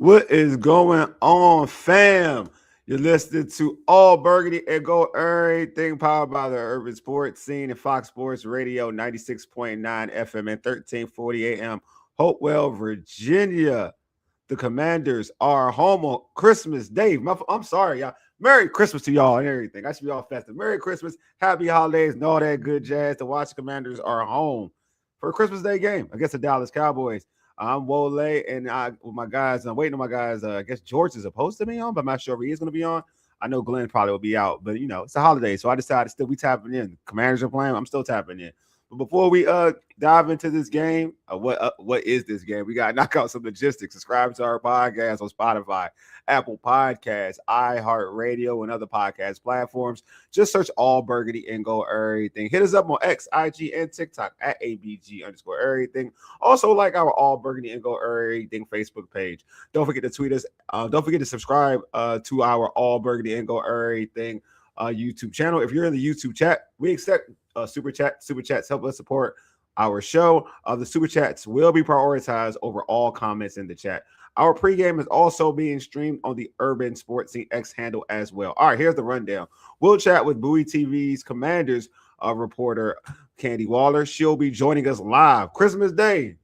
What is going on, fam? You're listening to All Burgundy and Go Everything, powered by the Urban Sports Scene and Fox Sports Radio 96.9 FM and 1340 AM, Hopewell, Virginia. The Commanders are home on Christmas Day. I'm sorry, y'all. Merry Christmas to y'all and everything. I should be all festive. Merry Christmas, happy holidays, and all that good jazz. The Washington Commanders are home for a Christmas Day game against the Dallas Cowboys. I'm Wole, and with my guys, I'm waiting on my guys. I guess George is supposed to be on, but I'm not sure if he is going to be on. I know Glen probably will be out, but it's a holiday, so I decided to still be tapping in. Commanders are playing. I'm still tapping in. But before we dive into this game, what is this game? We got to knock out some logistics. Subscribe to our podcast on Spotify, Apple Podcasts, iHeartRadio, and other podcast platforms. Just search All Burgundy and Go Errrything. Hit us up on X, IG, and TikTok at ABG_Errrything. Also, like our All Burgundy and Go Errrything Facebook page. Don't forget to tweet us. Don't forget to subscribe to our All Burgundy and Go Errrything YouTube channel. If you're in the YouTube chat, we accept super chats help us support our show. The super chats will be prioritized over all comments in the chat. Our pregame is also being streamed on the Urban Sports Scene X handle as well. All right, here's the rundown. We'll chat with Bowie TV's Commanders reporter Candi Waller. She'll be joining us live Christmas Day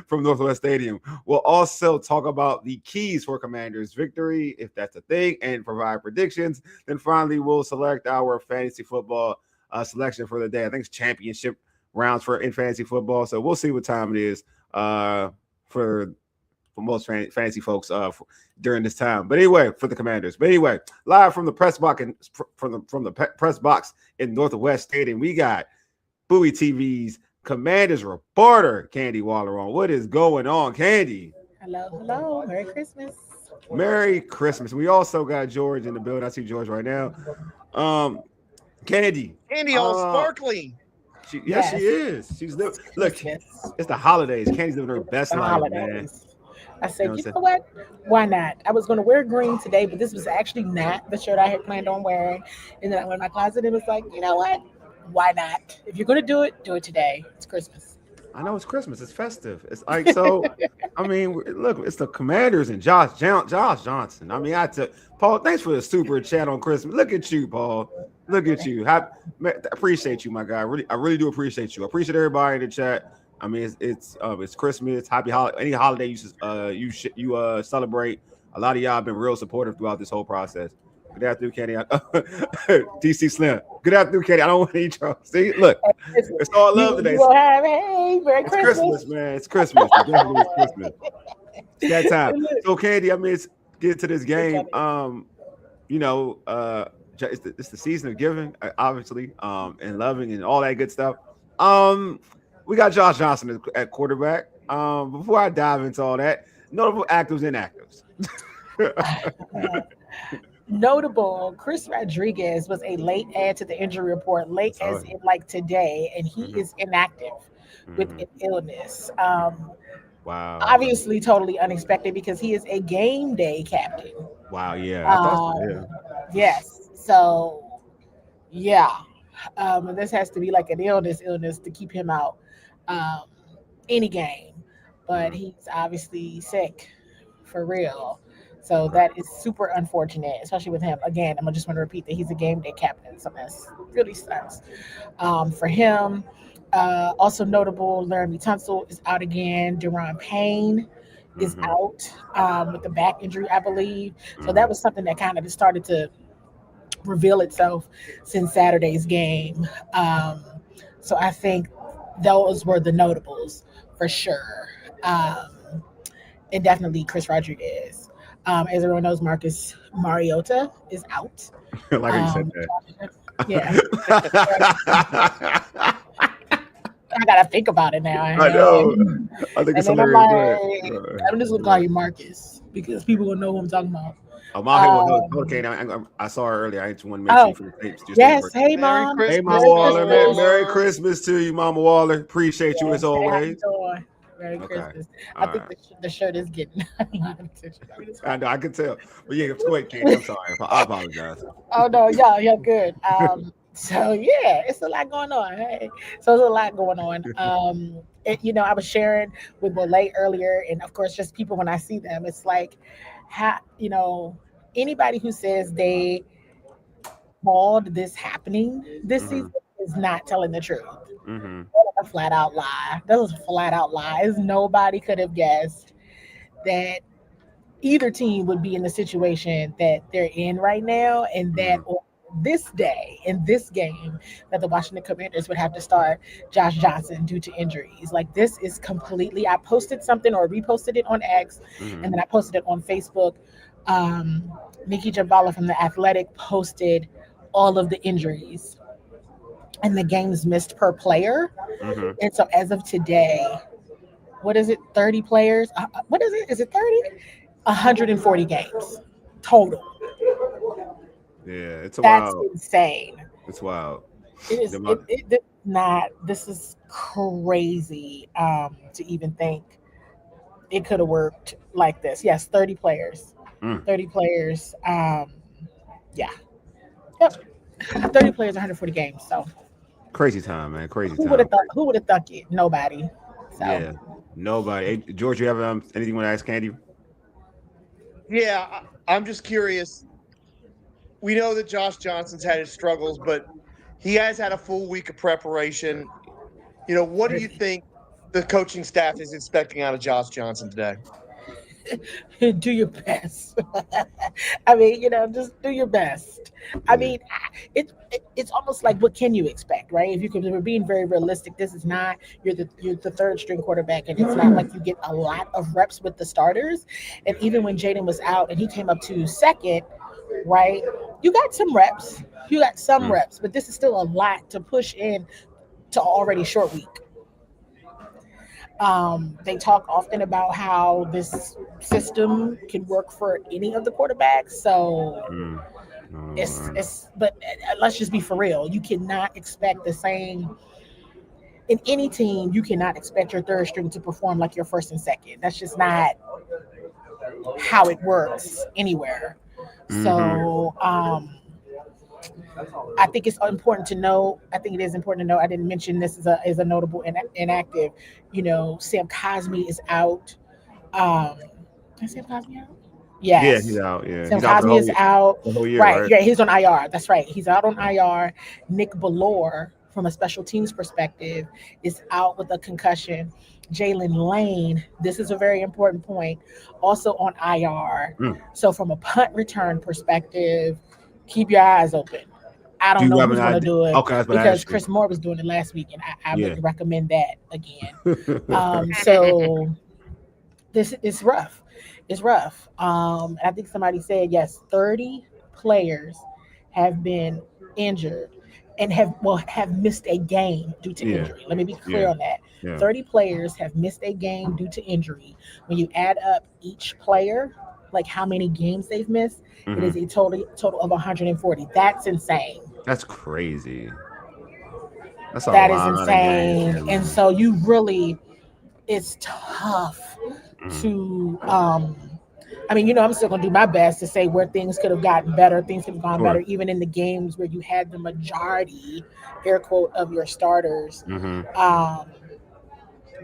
from Northwest Stadium. We'll also talk about the keys for Commanders victory, if that's a thing, and provide predictions. Then finally, we'll select our fantasy football selection for the day. I think it's championship rounds in fantasy football, so we'll see what time it is for most fantasy folks during this time. But anyway, for the Commanders. But anyway, live from the press box from the press box in Northwest Stadium, we got Bowie TV's Commanders reporter Candi Waller on. What is going on, Candi? Hello. Merry Christmas. Merry Christmas. We also got George in the building. I see George right now. Candi all sparkling. She is. She's living. Look, it's the holidays. Candi's living her best life, man. I said, you know what? Why not? I was going to wear green today, but this was actually not the shirt I had planned on wearing. And then I went in my closet and was like, you know what? Why not? If you're going to do it today. It's Christmas. I know it's Christmas. It's festive. It's like, so, I mean, look, it's the Commanders and Josh Johnson. I mean, Paul, thanks for the super chat on Christmas. Look at you, Paul. Look at you. I appreciate you, my guy. I really do appreciate you. I appreciate everybody in the chat. I mean, it's Christmas, happy holiday, any holiday you celebrate. A lot of y'all have been real supportive throughout this whole process. Good afternoon, Candi. DC Slim. Good afternoon, Candi. I don't want to eat y'all. See, look, it's all love today. Merry Christmas, man. It's Christmas. It's Christmas. It's that time. So, Candi, I mean, let's get to this game. It's the season of giving, obviously, and loving and all that good stuff. We got Josh Johnson at quarterback. Before I dive into all that, notable actives and inactives. Notable, Chris Rodriguez was a late add to the injury report, as in like today, and he is inactive with an illness. Wow. Obviously totally unexpected because he is a game day captain. Wow, yeah. Yes. So, yeah. This has to be like an illness to keep him out any game. But he's obviously sick for real. So that is super unfortunate, especially with him. Again, I just want to repeat that he's a game day captain. So that really sucks for him. Also notable, Laramie Tunsil is out again. Deron Payne is out with the back injury, I believe. So that was something that kind of started to reveal itself since Saturday's game. So I think those were the notables for sure. And definitely Chris Rodriguez. As everyone knows, Marcus Mariota is out. Like you said that. Yeah. I gotta think about it now. I know. I think it's hilarious. I'm just gonna call you Marcus because people will know who I'm talking about. Oh, Mom, okay. Now I saw her earlier. I just want to make sure for the tapes. Yes, hey, Mom. Hey, Mama Waller, man. Merry Christmas to you, Mama Waller. Appreciate you as always. Merry Christmas. I think the shirt is getting a lot of attention. I know, I can tell. But yeah, wait, Candi, I'm sorry. I apologize. Oh no, yeah, good. So yeah, it's a lot going on. Hey, so it's a lot going on. I was sharing with Wole earlier, and of course, just people when I see them, it's like, anybody who says they called this happening this Mm-hmm. season is not telling the truth. Mm-hmm. A flat out lie. That was a flat out lies. Nobody could have guessed that either team would be in the situation that they're in right now, and that Mm-hmm. on this day in this game that the Washington Commanders would have to start Josh Johnson due to injuries. Like this is completely. I posted something or reposted it on X, Mm-hmm. and then I posted it on Facebook. Um, Nikki Jabala from the Athletic posted all of the injuries and the games missed per player. Mm-hmm. And so as of today, what is it? 30 players? What is it? Is it 30? 140 games total. Yeah, it's a That's wild. insane. It's wild. It is. The It not. This is crazy. To even think it could have worked like this. Yes, 30 players. mm, 30 players. Yeah. Yep. 30 players, 140 games. So crazy time, man. Crazy who would time. have thought? Who would have thought it? Nobody. So Yeah. Nobody. Hey, George, you have anything you want to ask Candy? Yeah, I'm just curious. We know that Josh Johnson's had his struggles, but he has had a full week of preparation. What do you think the coaching staff is expecting out of Josh Johnson today? do your best. I mean, just do your best. I Yeah. mean, it's almost like what can you expect, right? If we're being very realistic, this is not you're the third string quarterback, and it's not like you get a lot of reps with the starters. And even when Jaden was out and he came up to second, right? You got some reps. You got some Mm. reps, but this is still a lot to push in to already short week. They talk often about how this system can work for any of the quarterbacks. So Mm. Oh, man. but let's just be for real. You cannot expect the same in any team. You cannot expect your third string to perform like your first and second. That's just not how it works anywhere. Mm-hmm. So I think it's important to know. I think it is important to know. I didn't mention this is a notable inactive. Sam Cosmi is out. Is Sam Cosmi out? Yeah, he's Yes. out. Yeah, Sam he's out for Cosmi is out. the whole year, Right. right? Yeah, he's on IR. That's right. He's out on IR. Nick Ballore, from a special teams perspective, is out with a concussion. Jalen Lane, this is a very important point, also on IR. Mm. So from a punt return perspective, keep your eyes open. I Do don't you know have who's an going to idea? do it Okay, that's what I because asked you. Chris Moore was doing it last week, and I Yeah. wouldn't recommend that again. So this is rough. It's rough. I think somebody said yes, 30 players have been injured and have missed a game due to Yeah. injury. Let me be clear Yeah. on that. Yeah. 30 players have missed a game due to injury. When you add up each player, like how many games they've missed, it Mm-hmm. is a total of 140. That's insane. That's crazy. That's a That is lot of games, insane. yeah, And man. so you really, it's tough Mm. to I mean, I'm still gonna do my best to say where things could have gotten better, things could have gone better, Sure. even in the games where you had the majority, air quote, of your starters. Mm-hmm. Um,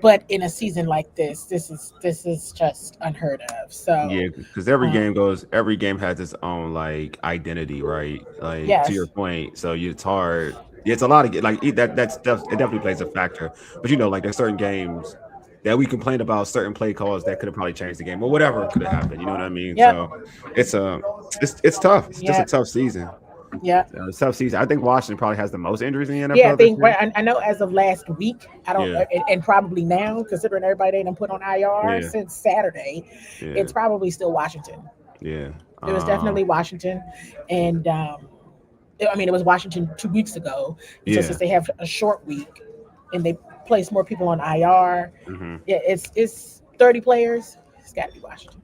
but in a season like this is just unheard of. So Yeah, because um, every game has its own like identity, right? Like to your yes, point, so it's hard. Yeah, it's a lot of that stuff. It definitely plays a factor. But like there's certain games that we complained about certain play calls that could have probably changed the game or whatever could have happened. You know what I mean? yep, So it's tough. It's just a yep, tough season. yep. It's a tough season. I think Washington probably has the most injuries in the Yeah, I NFL this think year. right. I know as of last week, I don't, Yeah, and probably now, considering everybody they done put on IR yeah, since Saturday, yeah, it's probably still Washington. yeah. It was definitely Washington, and I mean it was Washington 2 weeks ago. And so Yeah. since they have a short week and they place more people on IR, Hmm. yeah, it's 30 players. It's got to be Washington.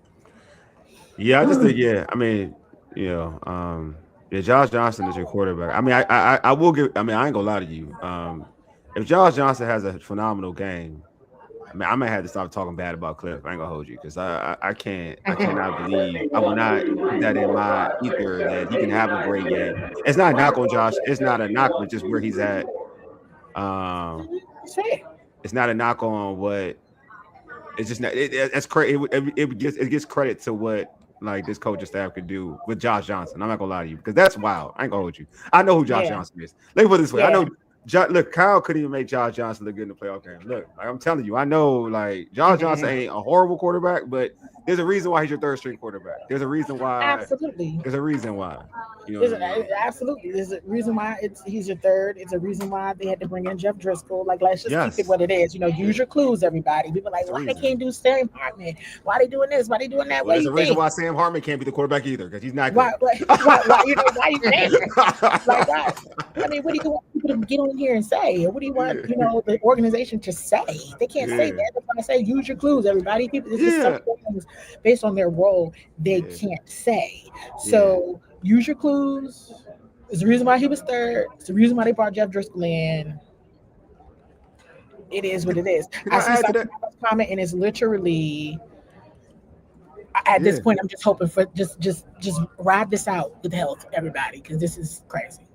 Yeah, I just think, yeah. I mean, you know, yeah, Josh Johnson is your quarterback. I mean, I will give. I mean, I ain't gonna lie to you. If Josh Johnson has a phenomenal game, I mean, I might have to stop talking bad about Cliff. I ain't gonna hold you because I cannot believe I will not put that in my ether that he can have a great game. It's not a knock on Josh. It's not a knock, but just where he's at. It's not a knock on what. It's just not. It's crazy. It gets credit to what like this coaching staff could do with Josh Johnson. I'm not gonna lie to you because that's wild. I ain't gonna hold you. I know who Josh Johnson is. Let me put it this way. I know. Look, Kyle couldn't even make Josh Johnson look good in the playoff game. Look, like I'm telling you, I know like Josh Johnson ain't a horrible quarterback, but there's a reason why he's your third string quarterback. There's a reason why. Absolutely. There's a reason why. You know absolutely. There's a reason why he's your third. It's a reason why they had to bring in Jeff Driscoll. Like, let's just keep it what it is. You know, use your clues, everybody. People are like, why they can't do Sam Hartman? Why they doing this? Why they doing that? Well, there's a reason why Sam Hartman can't be the quarterback either, because he's not good. Why you saying that? Like that? I mean, what do you want people to get on here and say? Or what do you want, the organization to say? They can't say that. That's why I say use your clues, everybody. People, this is some things based on their role they can't say. So use your clues. It's the reason why he was third. It's the reason why they brought Jeff Driscoll in. It is what it is. I see some comment, and it's literally at this point. I'm just hoping for just ride this out with health, everybody, because this is crazy.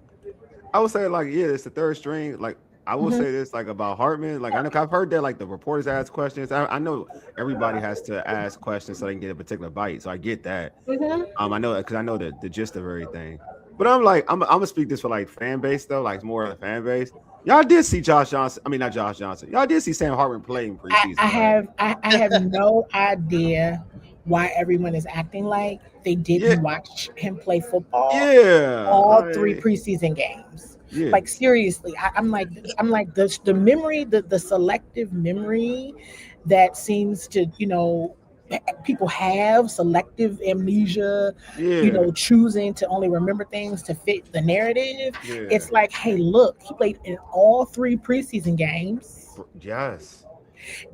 I would say it's the third string. Like I will say this about Hartman. Like I know I've heard that like the reporters ask questions. I know everybody has to ask questions so they can get a particular bite. So I get that. I know that because I know the gist of everything. But I'm gonna speak this for like fan base though, like more of the fan base. Y'all did see Josh Johnson. I mean, not Josh Johnson. Y'all did see Sam Hartman playing preseason. I have no idea why everyone is acting like they didn't watch him play football. All 3 preseason games. Like seriously, I'm like the memory, the selective memory that seems to people have selective amnesia, choosing to only remember things to fit the narrative. It's like, hey, look, he played in all 3 preseason games. Yes.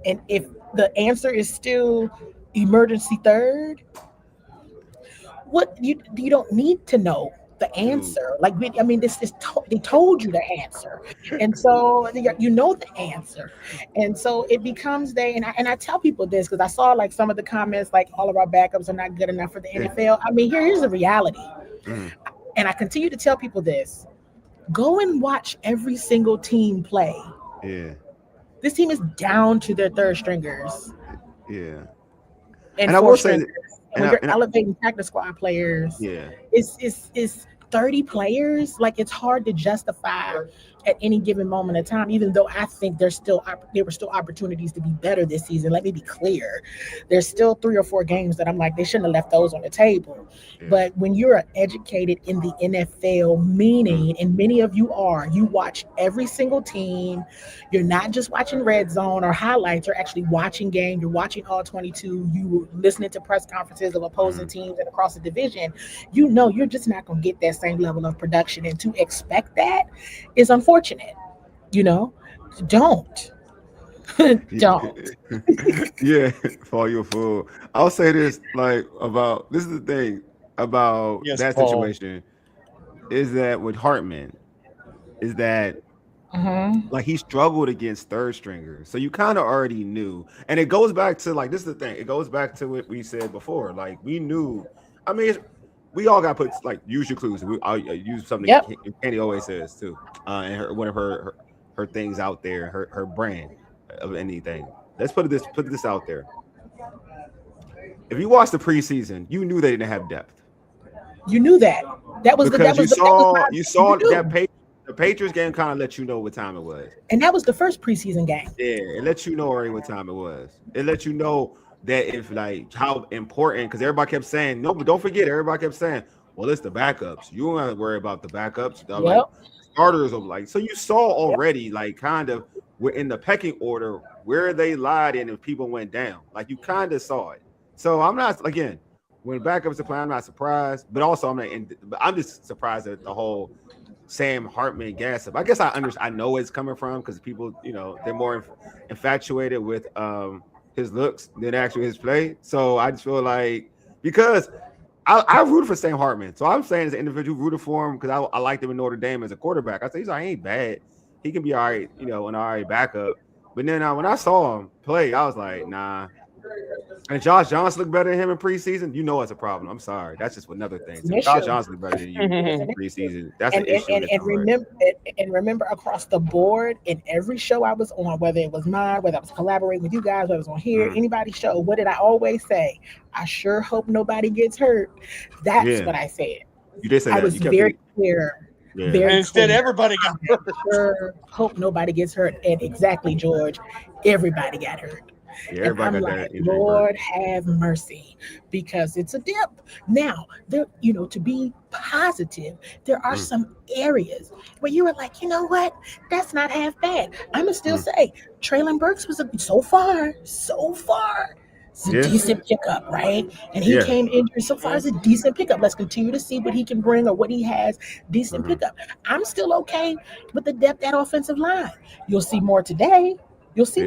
And if the answer is still emergency third, what you don't need to know the answer. Like, I mean, this is they told you the answer, and so you know the answer, and so it becomes and I tell people this because I saw like some of the comments like all of our backups are not good enough for the NFL. I mean, here's the reality, and I continue to tell people this: go and watch every single team play. This team is down to their third stringers. And I will say that, when you're elevating practice squad players, it's 30 players. Like, it's hard to justify at any given moment in time, even though I think there were still opportunities to be better this season. Let me be clear. There's still 3 or 4 games that I'm like, they shouldn't have left those on the table. But when you're educated in the NFL, meaning, and many of you are, you watch every single team. You're not just watching red zone or highlights. You're actually watching games. You're watching all 22. You listening to press conferences of opposing teams and across the division. You're just not going to get that same level of production. And to expect that is unfortunate. Don't. For your fool. I'll say this this is the thing about that situation is that with Hartman is that like he struggled against third stringers, so you kind of already knew, and it goes back to this is the thing. It goes back to what we said before. Like we knew. I mean, we all got put use your clues. I'll use something Candi always says too, and one of her things out there, her brand of anything. Let's put this out there. If you watched the preseason, you knew they didn't have depth. You knew that. That was because you saw that the Patriots game kind of let you know what time it was, and that was the first preseason game. Yeah, it let you know already what time it was. It let you know that if how important, because everybody kept saying no, but don't forget, everybody kept saying, well, it's the backups. You don't have to worry about the backups. Starters are so you saw already kind of in the pecking order where they lied and if people went down. Like you kind of saw it. So I'm not when backups are playing, I'm not surprised, but also I'm just surprised at the whole Sam Hartman gas up. I guess I know where it's coming from because people, they're more infatuated with his looks than actually his play. So I just feel like because I rooted for Sam Hartman. So I'm saying as an individual rooted for him because I liked him in Notre Dame as a quarterback. I say he ain't bad. He can be all right, an all right backup. But then when I saw him play, I was like, nah. And Josh Johnson looked better than him in preseason. You know it's a problem. I'm sorry. That's just another thing. It's an Josh issue. Johnson looked better than you in preseason. That's And an issue. remember across the board in every show I was on, whether it was mine, whether I was collaborating with you guys, whether I was on here, anybody's show, what did I always say? I sure hope nobody gets hurt. That's what I said. You did say I that. was very clear. Yeah. Very instead, clear. everybody got hurt. Sure hope nobody gets hurt. And exactly, George, everybody got hurt. Yeah, And I'm like, Lord have mercy, because it's a dip. Now, there, to be positive, there are some areas where you were like, you know what, that's not half bad. I'm gonna still say Traylon Burks was so far, it's a decent pickup, right? And he came injured. So far, it's a decent pickup. Let's continue to see what he can bring or what he has. Decent pickup. I'm still okay with the depth at offensive line. You'll see more today.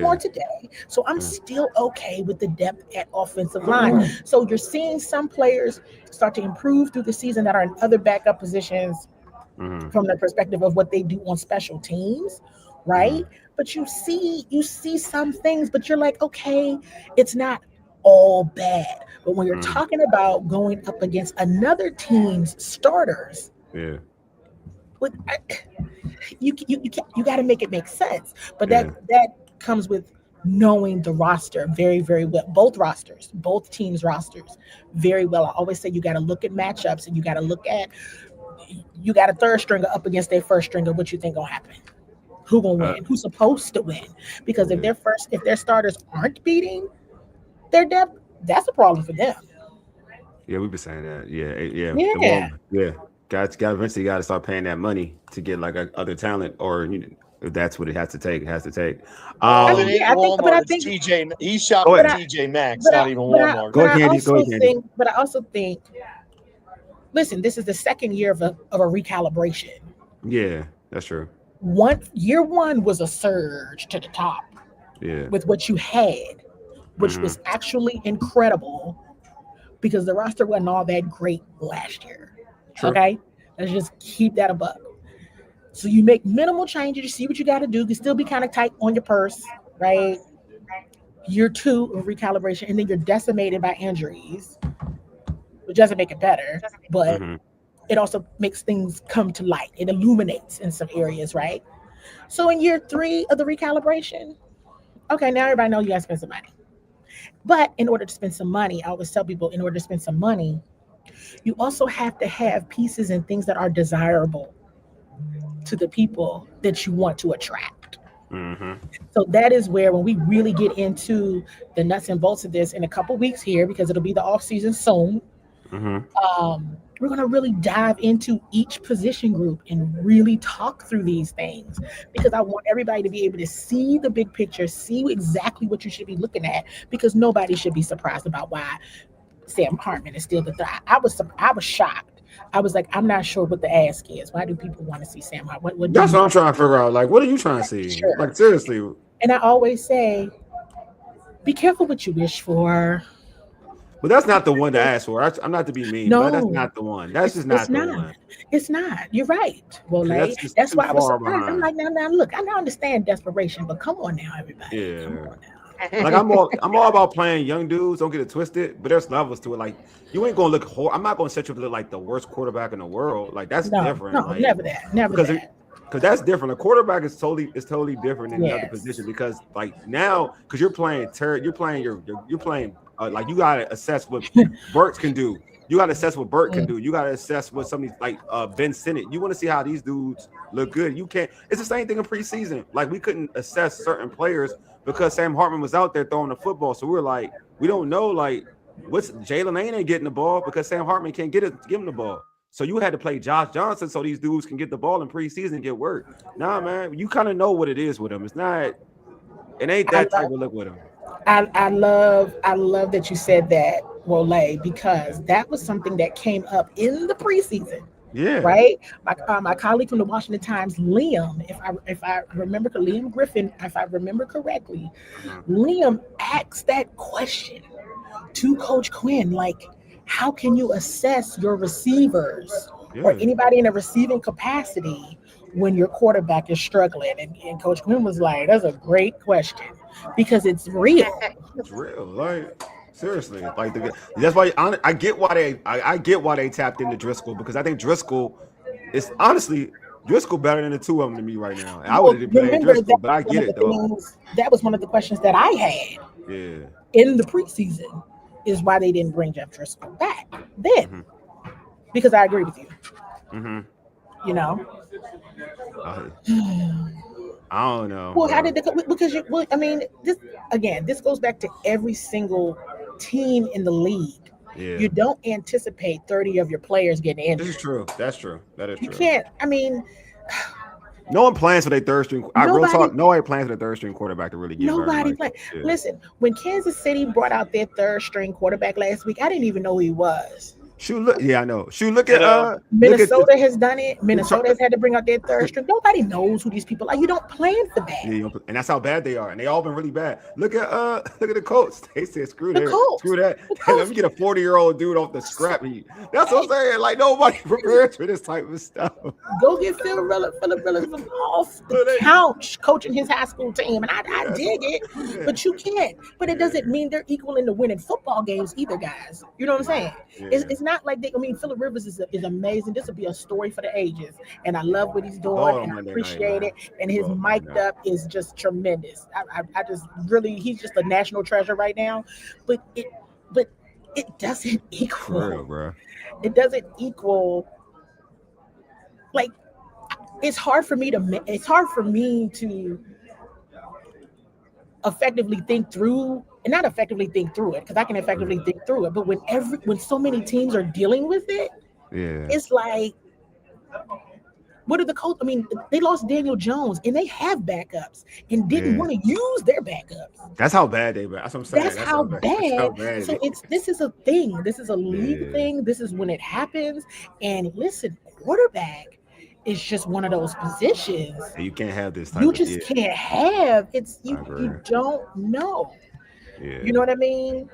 More today. So I'm still okay with the depth at offensive line. So you're seeing some players start to improve through the season that are in other backup positions from the perspective of what they do on special teams, right? But you see some things, but you're like, okay, it's not all bad. But when you're talking about going up against another team's starters, you got to make it make sense. But that comes with knowing the roster very, very well. Both teams' rosters very well. I always say you got to look at matchups, and you got a third stringer up against their first stringer. What you think gonna happen? Who gonna win? Who's supposed to win? Because if their starters aren't beating their depth, that's a problem for them. Yeah, we've been saying that. Yeah. Guys, eventually got to start paying that money to get like other talent, or if that's what it has to take. It has to take. I think TJ. He's shopping at TJ Maxx, not even Walmart. Go ahead, Candy. But I also think, listen, this is the second year of a recalibration. Yeah, that's true. Year one was a surge to the top. Yeah. With what you had, which was actually incredible, because the roster wasn't all that great last year. True. Okay, let's just keep that above. So you make minimal changes. You see what you got to do. You can still be kind of tight on your purse, right? Year two of recalibration, and then you're decimated by injuries, which doesn't make it better, but it also makes things come to light. It illuminates in some areas, right? So in year three of the recalibration, okay, now everybody knows you got to spend some money. But in order to spend some money, I always tell people, in order to spend some money, you also have to have pieces and things that are desirable to the people that you want to attract. So that is where, when we really get into the nuts and bolts of this in a couple weeks here, because it'll be the off season soon, we're going to really dive into each position group and really talk through these things, because I want everybody to be able to see the big picture, see exactly what you should be looking at, because nobody should be surprised about why Sam Hartman is still the third. I was shocked. I was like, I'm not sure what the ask is. Why do people want to see Sam Hartman? That's what I'm trying to figure out. Like, what are you trying to see? Sure. Like, seriously. And I always say, be careful what you wish for. But that's not the one to ask for. I'm not to be mean, but that's not the one. That's just not the one. It's not. You're right. Well, that's why I was surprised. I'm like, now look, I understand desperation, but come on now, everybody. Yeah. Come on now. Like, I'm all about playing young dudes. Don't get it twisted, but there's levels to it. Like, you ain't gonna look. I'm not gonna set you up to look like the worst quarterback in the world. Like, that's different. No, like, never that. Because that's different. A quarterback is totally different than another position. Because like now, because you're playing like, you gotta assess what Burks can do. You gotta assess what Burt can do. You gotta assess what somebody like Ben Sinnott. You want to see how these dudes look good. You can't. It's the same thing in preseason. Like, we couldn't assess certain players because Sam Hartman was out there throwing the football. So we're like, we don't know, like, what's Jalen ain't getting the ball because Sam Hartman can't give him the ball. So you had to play Josh Johnson so these dudes can get the ball in preseason and get work. Nah, man, you kind of know what it is with him. It ain't that type of look with him. I love that you said that, Wole, because that was something that came up in the preseason. Yeah. Right. My colleague from the Washington Times, Liam, if I remember, Liam Griffin, if I remember correctly, Liam asked that question to Coach Quinn, like, how can you assess your receivers or anybody in a receiving capacity when your quarterback is struggling? And Coach Glen was like, that's a great question because it's real. It's real. Like seriously, like that's why I get why I get why they tapped into Driscoll, because I think Driscoll is honestly Driscoll better than the two of them to me right now. I would have played Driscoll, but I get it though. That was one of the questions that I had in the preseason, is why they didn't bring Jeff Driscoll back then. Because I agree with you. You know, I don't know. Well, how did they? Because this goes back to every single team in the league. Yeah. You don't anticipate 30 of your players getting injured. This is true. That's true. That is true. You can't. I mean, no one plans for their third string. Nobody plans for their third string quarterback to really get. Nobody plans. Yeah. Listen, when Kansas City brought out their third string quarterback last week, I didn't even know who he was. I know. Look at Minnesota has done it. Minnesota has had to bring out their third string. Nobody knows who these people are. You don't plan for that. Yeah, and that's how bad they are, and they all been really bad. Look at the Colts. They said screw that. Let me get a 40-year-old dude off the scrap heap. That's what I'm saying. Like nobody prepared for this type of stuff. Go get Philip Rivers off the couch coaching his high school team, and I dig it, but you can't. But it doesn't mean they're equal in the winning football games either, guys. You know what I'm saying? Yeah. It's not like Philip Rivers is amazing. This will be a story for the ages, and I love what he's doing, and I appreciate it. And his mic'd up is just tremendous. I just really, he's just a national treasure right now. But it doesn't equal. For real, bro. It doesn't equal. Like, it's hard for me to effectively think through. And not effectively think through it, because I can effectively think through it. But when so many teams are dealing with it, it's like, what are the coach? I mean, they lost Daniel Jones, and they have backups, and didn't want to use their backups. That's how bad they were. That's what I'm saying. That's how bad. So this is a thing. This is a league thing. This is when it happens. And listen, quarterback is just one of those positions. You can't have this type. You just can't have. It's you don't know. Yeah. You know what I mean?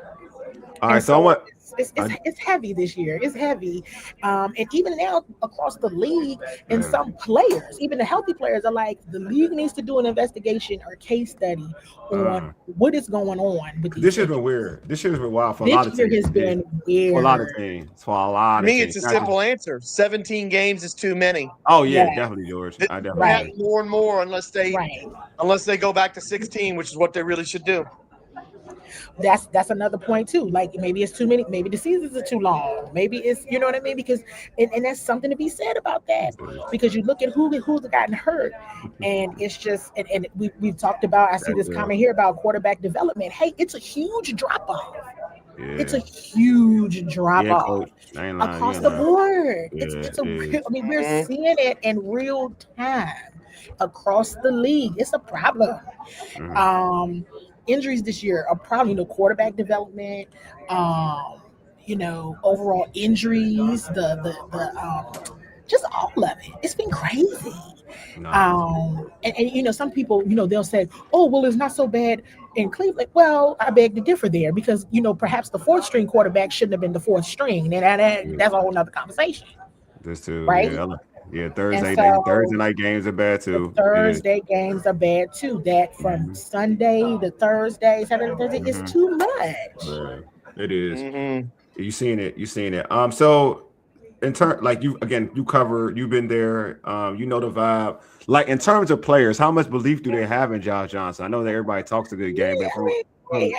All right, so it's heavy this year. It's heavy. And even now across the league, and some players, even the healthy players, are like, the league needs to do an investigation or case study on what is going on with these. This year's been weird. This year's been wild for a lot of teams. This year has been weird. For a lot of teams. For a lot of teams. Me, it's a simple answer. 17 games is too many. Oh, yeah. Definitely, George. I definitely. More and more unless they go back to 16, which is what they really should do. That's another point too. Like, maybe it's too many, maybe the seasons are too long, maybe it's, you know what I mean, because and that's something to be said about that, because you look at who's gotten hurt, and it's just and we've talked about, I see this comment here about quarterback development. Hey, it's a huge drop off. It's a huge drop off across the board. We're seeing it in real time across the league. It's a problem. Injuries this year are probably quarterback development, overall injuries, the just all of it. It's been crazy. And some people, they'll say, oh, well, it's not so bad in Cleveland. Well, I beg to differ there, because, perhaps the fourth string quarterback shouldn't have been the fourth string. And that's a whole nother conversation. This too. Right? Yeah, Thursday night games are bad too. Thursday games are bad too. That from Sunday to Thursday, Saturday to Thursday is too much. Yeah, it is. You seeing it. So in turn, like you've been there. You know the vibe. Like, in terms of players, how much belief do they have in Josh Johnson? I know that everybody talks a good game, but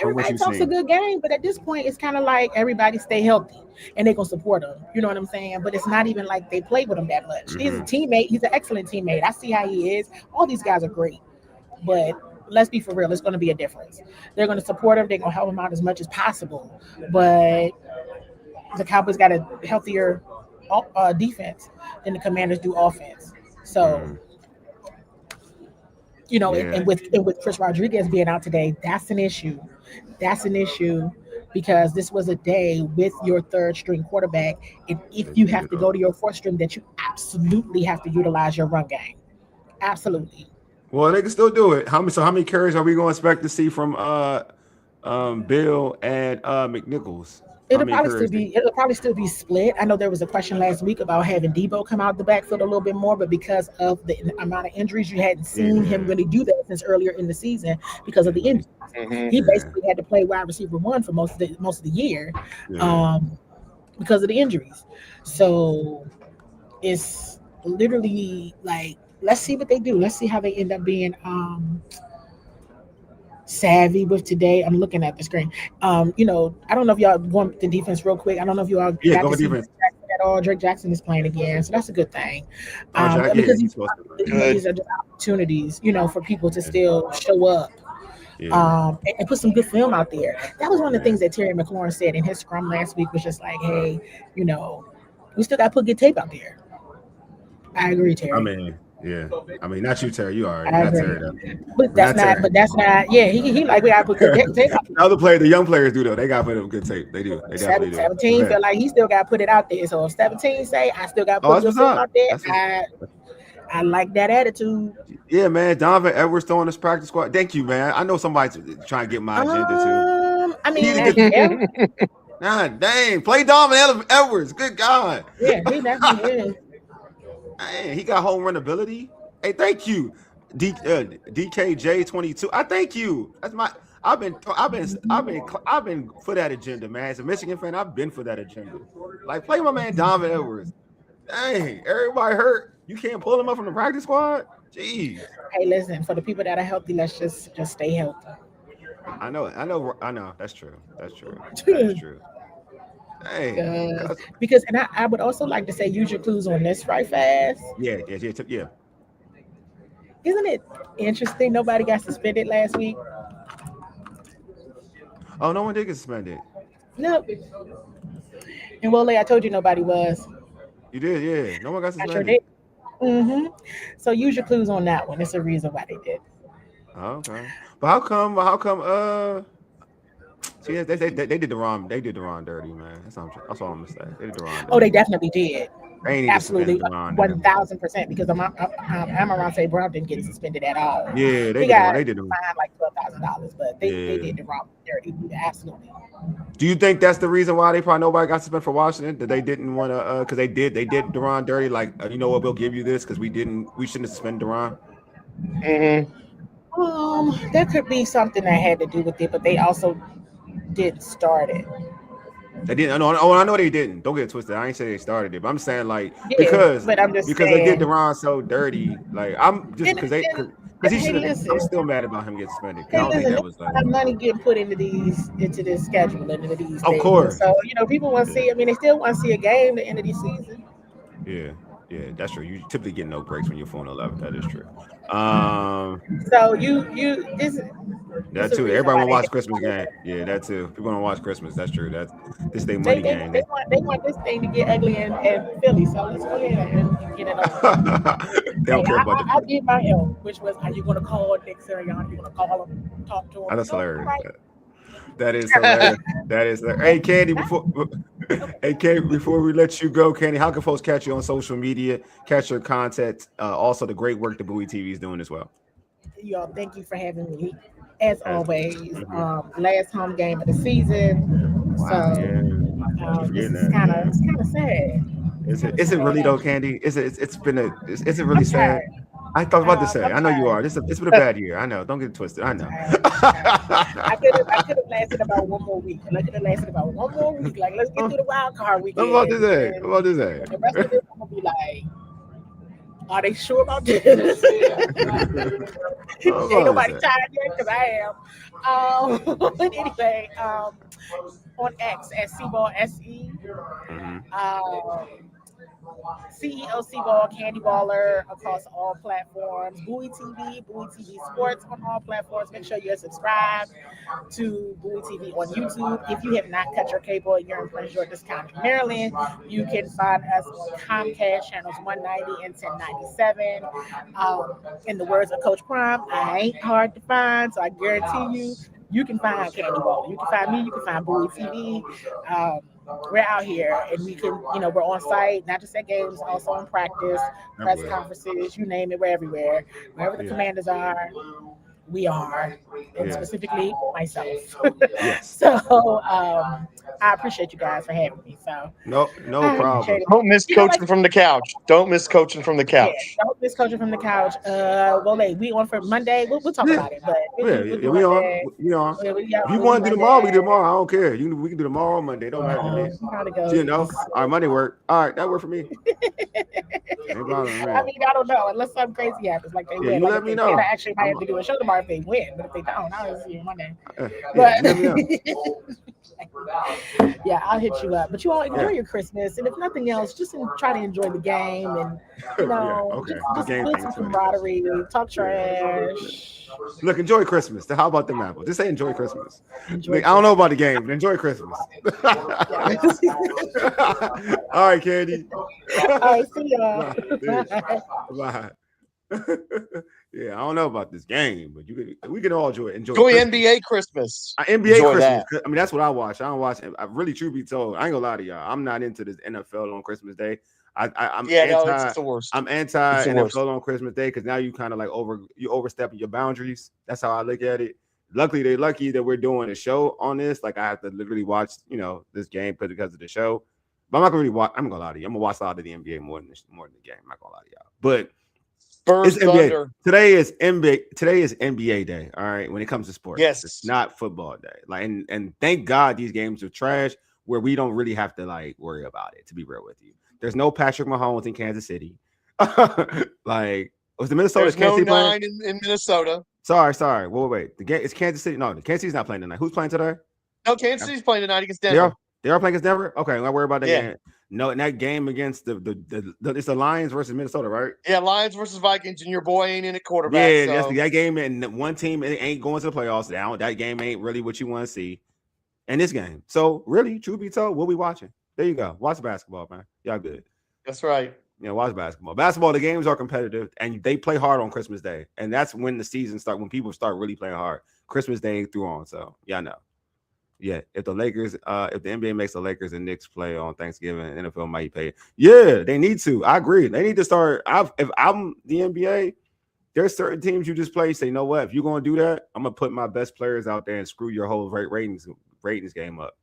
everybody talks a good game, but at this point, it's kind of like everybody stay healthy and they're gonna support him. You know what I'm saying? But it's not even like they play with him that much. He's a teammate. He's an excellent teammate. I see how he is. All these guys are great, but let's be for real. It's going to be a difference. They're going to support him. They're going to help him out as much as possible. But the Cowboys got a healthier defense than the Commanders do offense. So. And with Chris Rodriguez being out today, that's an issue. That's an issue, because this was a day with your third string quarterback. And if you have to go to your fourth string, that you absolutely have to utilize your run game. Absolutely. Well, they can still do it. How many carries are we going to expect to see from Bill and McNichols? It'll probably still be split. I know there was a question last week about having Debo come out the backfield a little bit more, but because of the amount of injuries, you hadn't seen him really do that since earlier in the season because of the injuries. He basically had to play wide receiver one for most of the year, because of the injuries. So it's literally like, let's see what they do. Let's see how they end up being savvy with today. I'm looking at the screen. I don't know if y'all want the defense real quick. I don't know if you all got to see Drake Jackson at all. Drake Jackson is playing again, so that's a good thing. Because these are just opportunities, for people to still show up. And put some good film out there. That was one of the things that Terry McLaurin said in his scrum last week, was just like, hey, we still got to put good tape out there. I agree, Terry. Not you, Terry. You already got Terry though. But that's not. Yeah, he like, we gotta put good tape out there. The young players do though. They gotta put up good tape. They do. They definitely do. 17 feel like he still gotta put it out there. So if 17 say I still gotta put good film out there, I like that attitude. Yeah, man. Donovan Edwards throwing this practice squad. Thank you, man. I know somebody's trying to get my agenda too. God dang, play Donovan Edwards. Good God. Yeah, he definitely is. Man, he got home run ability. Hey, thank you, DKJ22. I thank you. That's my. I've been for that agenda, man. As a Michigan fan, I've been for that agenda. Like, play my man Donovan Edwards. Dang, everybody hurt. You can't pull him up from the practice squad. Jeez. Hey, listen. For the people that are healthy, let's just stay healthy. I know. That's true. That's true. Hey, because I would also like to say, use your clues on this right fast. Yeah. Isn't it interesting? Nobody got suspended last week. Oh, no one did get suspended. No. And Wole, I told you nobody was. You did, yeah. No one got suspended. I sure did. So use your clues on that one. It's a reason why they did. Okay. But how come see, they did the wrong dirty, man. That's all I'm gonna say. They did the wrong dirty. Oh, they definitely did. Absolutely, 1,000%. because Amon St. Brown didn't get suspended at all. Yeah, they did fined like $12,000, but they did the wrong dirty. Absolutely. Do you think that's the reason why nobody got suspended for Washington? That they didn't want to, because they did Deron dirty. Like, you know what, we'll give you this because we shouldn't have suspended Deron. There could be something that had to do with it, but they also did start it. They didn't. I know they didn't. Don't get it twisted. I ain't say they started it, but I'm saying because they did Deron so dirty. Like, I'm just because he should. I'm still mad about him getting suspended. I don't think that was money getting put into this schedule, into these. Of course. So people want to see. I mean, they still want to see a game at the end of the season. Yeah, that's true. You typically get no breaks when you're 4-11. That is true. So this. That too. Everybody want to watch Christmas game. Yeah, that too. People want to watch Christmas. That's true. This day money game. They want this thing to get ugly in Philly. So let's go ahead and get it over. They don't care about I did my help, which was, are you going to call Nick Sirianni? You going to call him, talk to him? That's hilarious. Right? That is hilarious. That is hilarious. Hey, Candi, before we let you go, Candi, how can folks catch you on social media, catch your content, also the great work that Bowie TV is doing as well? Y'all, thank you for having me. As always, last home game of the season. Wow, so this is kind of sad. Is it really though, Candi? Is it really sad? I thought about to say. I know you are. It's been a bad year. I know. Don't get it twisted. I know. I could have lasted about one more week. Like, let's get through the wild card weekend. What about this? The rest of it, I'm gonna be like, are they sure about this? Ain't nobody tired yet, because I am. But anyway, on X at CWall SE. CEO CWall, Candi Waller across all platforms. Bowie TV Sports on all platforms. Make sure you're subscribed to Bowie TV on YouTube. If you have not cut your cable and you're in Prince George's County, Maryland, you can find us on Comcast channels 190 and 1097. In the words of Coach Prime, I ain't hard to find, so I guarantee you can find Candi Waller. You can find me. You can find Bowie TV. We're out here, and we can, we're on site, not just at games, also in practice, press conferences, you name it, we're everywhere. Wherever the commanders are, we are, and specifically myself. So I appreciate you guys for having me. So No I problem. appreciate it. Don't miss You know, like, coaching from the couch. Don't miss coaching from the yeah, couch. don't miss coaching from the couch. Well, hey, we on for Monday. We'll talk Yeah. about it, but Yeah, we'll do we on. Monday. We on. If you We'll do want to do tomorrow, we do Monday. tomorrow. I don't care. We can do tomorrow or Monday. It don't matter to me. How to You know, goes. all right, Monday work. All right, that worked for me. Ain't bothering me. I mean, I don't know unless something crazy happens, like they Yeah, win. you Like let if me they know. win, I actually might have to do a show tomorrow if they win. But if they don't, I'll see you Monday. Yeah, But you let me know. yeah, I'll hit you up. But you all enjoy Yeah. your Christmas, and if nothing else, just try to enjoy the game, and you Yeah, know, okay. The just game build thing some too. camaraderie, talk trash. Look, enjoy Christmas. How about them apples? Just say enjoy Christmas. Enjoy Look, I don't know about the game, but enjoy Christmas. All right, Candy. All right, see y'all. Bye. Yeah, I don't know about this game, but we can all enjoy Enjoy Christmas. NBA Christmas. NBA Enjoy Christmas. that. I mean, that's what I watch. I don't watch. I really, truth be told, I ain't gonna lie to y'all. I'm not into this NFL on Christmas Day. I'm it's the worst. I'm anti NFL on Christmas Day because now you kind of like overstepping your boundaries. That's how I look at it. Luckily, they're lucky that we're doing a show on this. Like I have to literally watch, this game because of the show. But I'm not gonna really watch. I'm gonna lie to you. I'm gonna watch a lot of the NBA more than the game. I'm not gonna lie to y'all. But Spurs it's NBA. Thunder. Today is NBA day. All right, when it comes to sports, Yes, it's not football day. Like, and thank God these games are trash, where we don't really have to like worry about it. To be real with you, there's no Patrick Mahomes in Kansas City. Like, was the Minnesota? There's no 9 in Minnesota. Sorry. Wait. The game it's Kansas City. No, Kansas City's not playing tonight. Who's playing today? No, Kansas City's playing tonight against Denver. They are playing against Denver. Okay, I'm not worried about that Yeah. game. No, in that game against the it's the Lions versus Minnesota, right? Yeah, Lions versus Vikings, and your boy ain't in at quarterback. Yeah, so. that game, and one team ain't going to the playoffs. That game ain't really what you want to see in this game. So, really, truth be told, what we watching? There you go. Watch basketball, man. Y'all good. That's right. Yeah, watch basketball. Basketball, the games are competitive, and they play hard on Christmas Day. And that's when the season starts, when people start really playing hard. Christmas Day ain't through on, so y'all know. Yeah, if the NBA makes the Lakers and Knicks play on Thanksgiving, NFL might pay it. Yeah, they need to. I agree. They need to start. If I'm the NBA, there's certain teams you just play. Say, you know what? If you're gonna do that, I'm gonna put my best players out there and screw your whole ratings game up.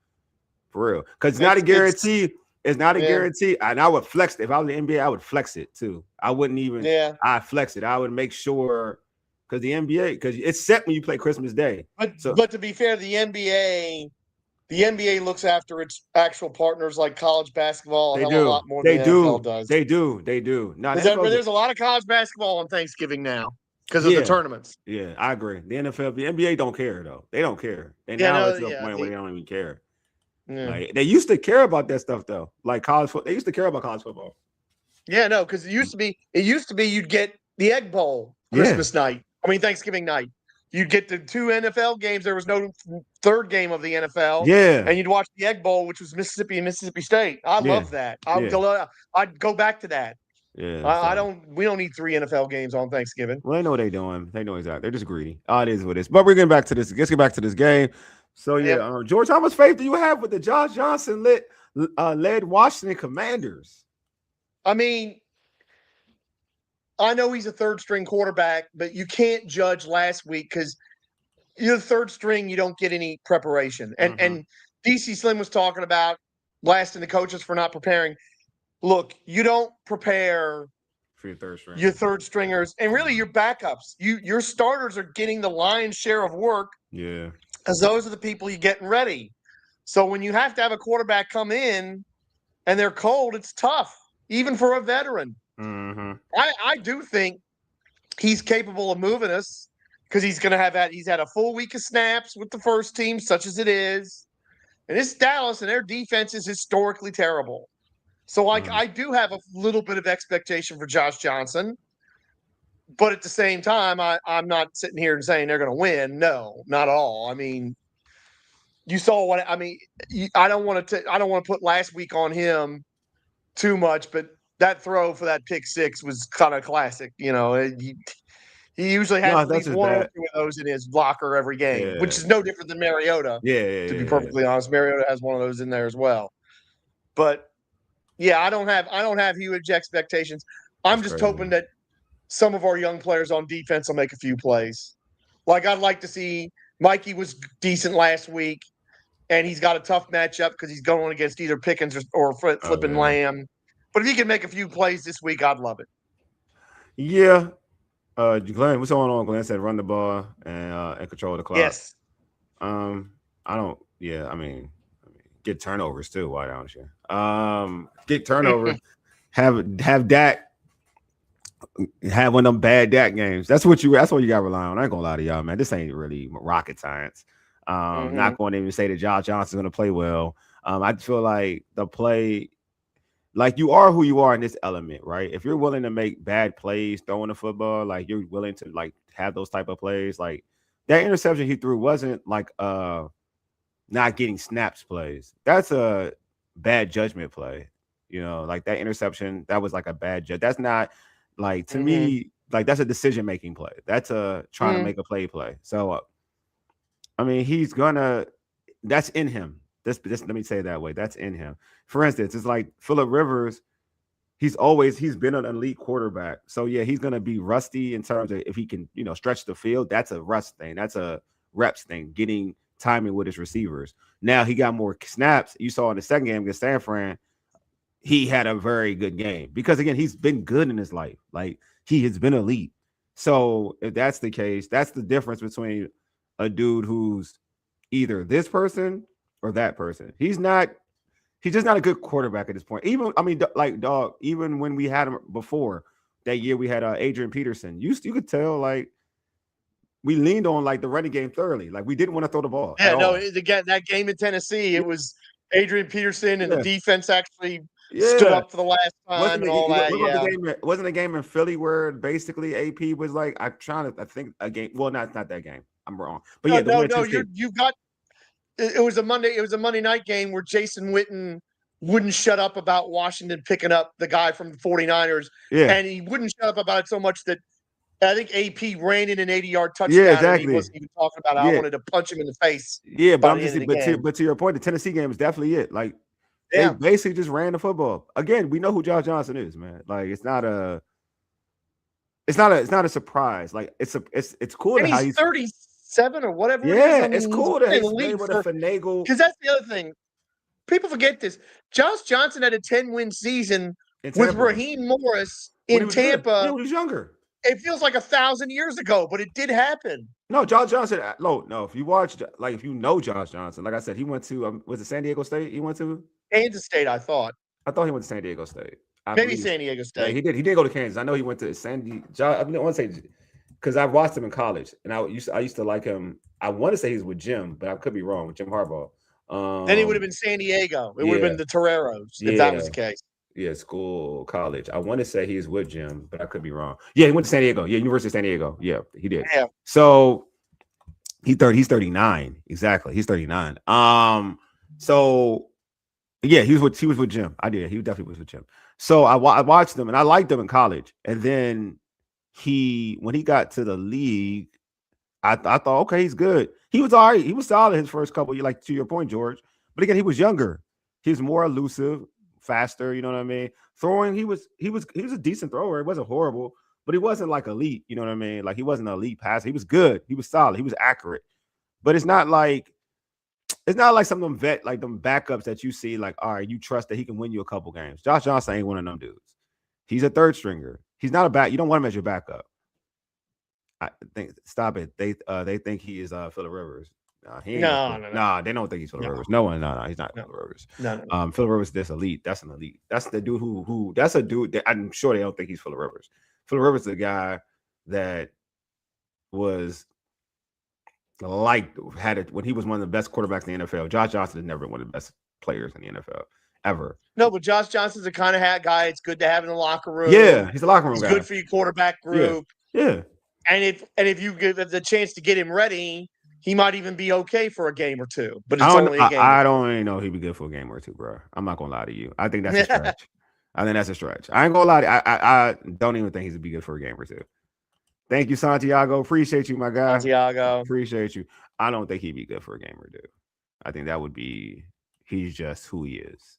For real, because it's not a guarantee. It's not a guarantee. And I would flex it. If I was the NBA, I would flex it too. I wouldn't even. Yeah. I'd flex it. I would make sure. Because the NBA, because it's set when you play Christmas Day. But to be fair, the NBA looks after its actual partners like college basketball a lot more than the NFL does. They do. Now, there's a lot of college basketball on Thanksgiving now because of the tournaments. Yeah, I agree. The NBA don't care though. They don't care. And now it's to a point where they don't even care. Yeah. Like, they used to care about that stuff though. Like college football, they used to care about college football. Yeah, no, because it used to be you'd get the Egg Bowl Christmas night. Thanksgiving night. You'd get the 2 NFL games. There was no third game of the NFL. Yeah. And you'd watch the Egg Bowl, which was Mississippi and Mississippi State. I love that. I'd go back to that. Yeah. We don't need 3 NFL games on Thanksgiving. Well, they know what they're doing. They know exactly. They're just greedy. It is what it is. But we're getting back to this. Let's get back to this game. So George, how much faith do you have with the Josh Johnson led Washington Commanders? I know he's a third-string quarterback, but you can't judge last week because you're the third string. You don't get any preparation. And DC Slim was talking about blasting the coaches for not preparing. Look, you don't prepare for your third stringers, and really your backups. Your starters are getting the lion's share of work. Yeah, because those are the people you're getting ready. So when you have to have a quarterback come in and they're cold, it's tough, even for a veteran. Mm-hmm. I do think he's capable of moving us because he's had a full week of snaps with the first team, such as it is. And it's Dallas, and their defense is historically terrible. So I do have a little bit of expectation for Josh Johnson. But at the same time, I'm not sitting here and saying they're going to win. No, not at all. You saw what I don't want to put last week on him too much, but that throw for that pick six was kind of classic. He usually has at least one or two of those in his blocker every game, which is no different than Mariota. To be perfectly honest, Mariota has one of those in there as well. But I don't have huge expectations. I'm just hoping that some of our young players on defense will make a few plays. Like I'd like to see Mikey was decent last week, and he's got a tough matchup because he's going against either Pickens or flipping Lamb. But if he can make a few plays this week, I'd love it. Yeah. Glen, what's going on? Glen said run the ball and control the clock. Yes. I don't. Yeah, I mean, get turnovers too. Why don't you? Get turnovers. have Dak. Have one of them bad Dak games. That's what you got to rely on. I ain't gonna lie to y'all, man. This ain't really rocket science. Not going to even say that Josh Johnson's gonna play well. I feel like the play, like you are who you are in this element, right? If you're willing to make bad plays throwing the football, like you're willing to like have those type of plays, like that interception he threw wasn't like not getting snaps plays. That's a bad judgment play. You know, like that interception, that was like a bad judge. That's not like to me, like that's a decision-making play. That's a trying to make a play. So I mean, that's in him. This let me say it that way. That's in him. For instance, it's like Phillip Rivers, he's been an elite quarterback. So yeah, he's gonna be rusty in terms of if he can, stretch the field. That's a rust thing. That's a reps thing, getting timing with his receivers. Now he got more snaps. You saw in the second game against San Fran, he had a very good game because again, he's been good in his life. Like he has been elite. So if that's the case, that's the difference between a dude who's either this person or that person. He's just not a good quarterback at this point. Even when we had him before that year, we had Adrian Peterson. You could tell like we leaned on like the running game thoroughly. Like we didn't want to throw the ball. Yeah, no, again, that game in Tennessee, it was Adrian Peterson and the defense actually stood up for the last time Wasn't a game in Philly where basically AP was like, I think a game. Well, not that game. I'm wrong. But you've got. It was a Monday night game where Jason Witten wouldn't shut up about Washington picking up the guy from the 49ers. Yeah. And he wouldn't shut up about it so much that I think AP ran in an 80-yard touchdown. Yeah, exactly. And he wasn't even talking about it. I wanted to punch him in the face. Yeah, but to your point, the Tennessee game is definitely it. Like they basically just ran the football. Again, we know who Josh Johnson is, man. Like it's not a surprise. Like it's cool and how he's 37 or whatever. Yeah, it's cool that he's able to finagle. Because that's the other thing. People forget this. Josh Johnson had a 10-win season with Raheem Morris in Tampa. Yeah, when he was younger. It feels like 1,000 years ago, but it did happen. No, Josh Johnson. No. If you watch, like, if you know Josh Johnson, like I said, he went to was it San Diego State? He went to Kansas State. I thought he went to San Diego State. Maybe San Diego State. Yeah, he did. He didn't go to Kansas. I know he went to San Diego. I want to say because I watched him in college, and I used to like him. I want to say he's with Jim, but I could be wrong with Jim Harbaugh. Then he would have been San Diego. It would have been the Toreros if that was the case. Yeah, school, college. I want to say he's with Jim, but I could be wrong. Yeah, he went to San Diego. Yeah, University of San Diego. Yeah, he did. Yeah. So he's 39. Exactly. He's 39. So yeah, he was with Jim. I did. He definitely was with Jim. So I watched him and I liked him in college. And then when he got to the league, I thought, okay, he's good. He was all right. He was solid his first couple years, like to your point, George. But again, he was younger. He was more elusive, faster. You know what I mean? Throwing, he was a decent thrower. It wasn't horrible, but he wasn't like elite. You know what I mean? Like he wasn't an elite passer. He was good. He was solid. He was accurate. But it's not like some of them like them backups that you see, like, all right, you trust that he can win you a couple games. Josh Johnson ain't one of them dudes. He's a third stringer. He's not a back. You don't want him as your backup. I think stop it. They think he is Phillip Rivers. No, they don't think he's Phillip Rivers. No, he's not Phillip Rivers. No. Phillip Rivers is this elite. That's an elite. That's the dude who that's a dude that I'm sure they don't think he's Phillip Rivers. Phillip Rivers is a guy that was had it when he was one of the best quarterbacks in the NFL. Josh Johnson has never been one of the best players in the NFL ever. No, but Josh Johnson's the kind of guy it's good to have in the locker room. Yeah, he's a locker room guy. He's good for your quarterback group. Yeah. And if you give the chance to get him ready, he might even be okay for a game or two. But it's only a game. I don't even know he'd be good for a game or two, bro. I'm not gonna lie to you. I think that's a stretch. I ain't gonna lie to you. I don't even think he'd be good for a game or two. Thank you, Santiago. Appreciate you, my guy. Santiago. Appreciate you. I don't think he'd be good for a game or two. I think that would be he's just who he is.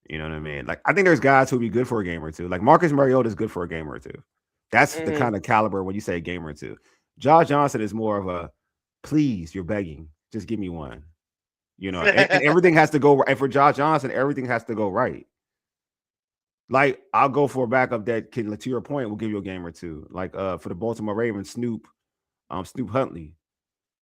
You know what I mean? Like I think there's guys who'd be good for a game or two. Like Marcus Mariota is good for a game or two. That's the kind of caliber when you say a game or two. Josh Johnson is more of a please, you're begging. Just give me one. You know, and everything has to go right. And for Josh Johnson, everything has to go right. Like, I'll go for a backup that can, to your point, will give you a game or two. Like for the Baltimore Ravens, Snoop Huntley.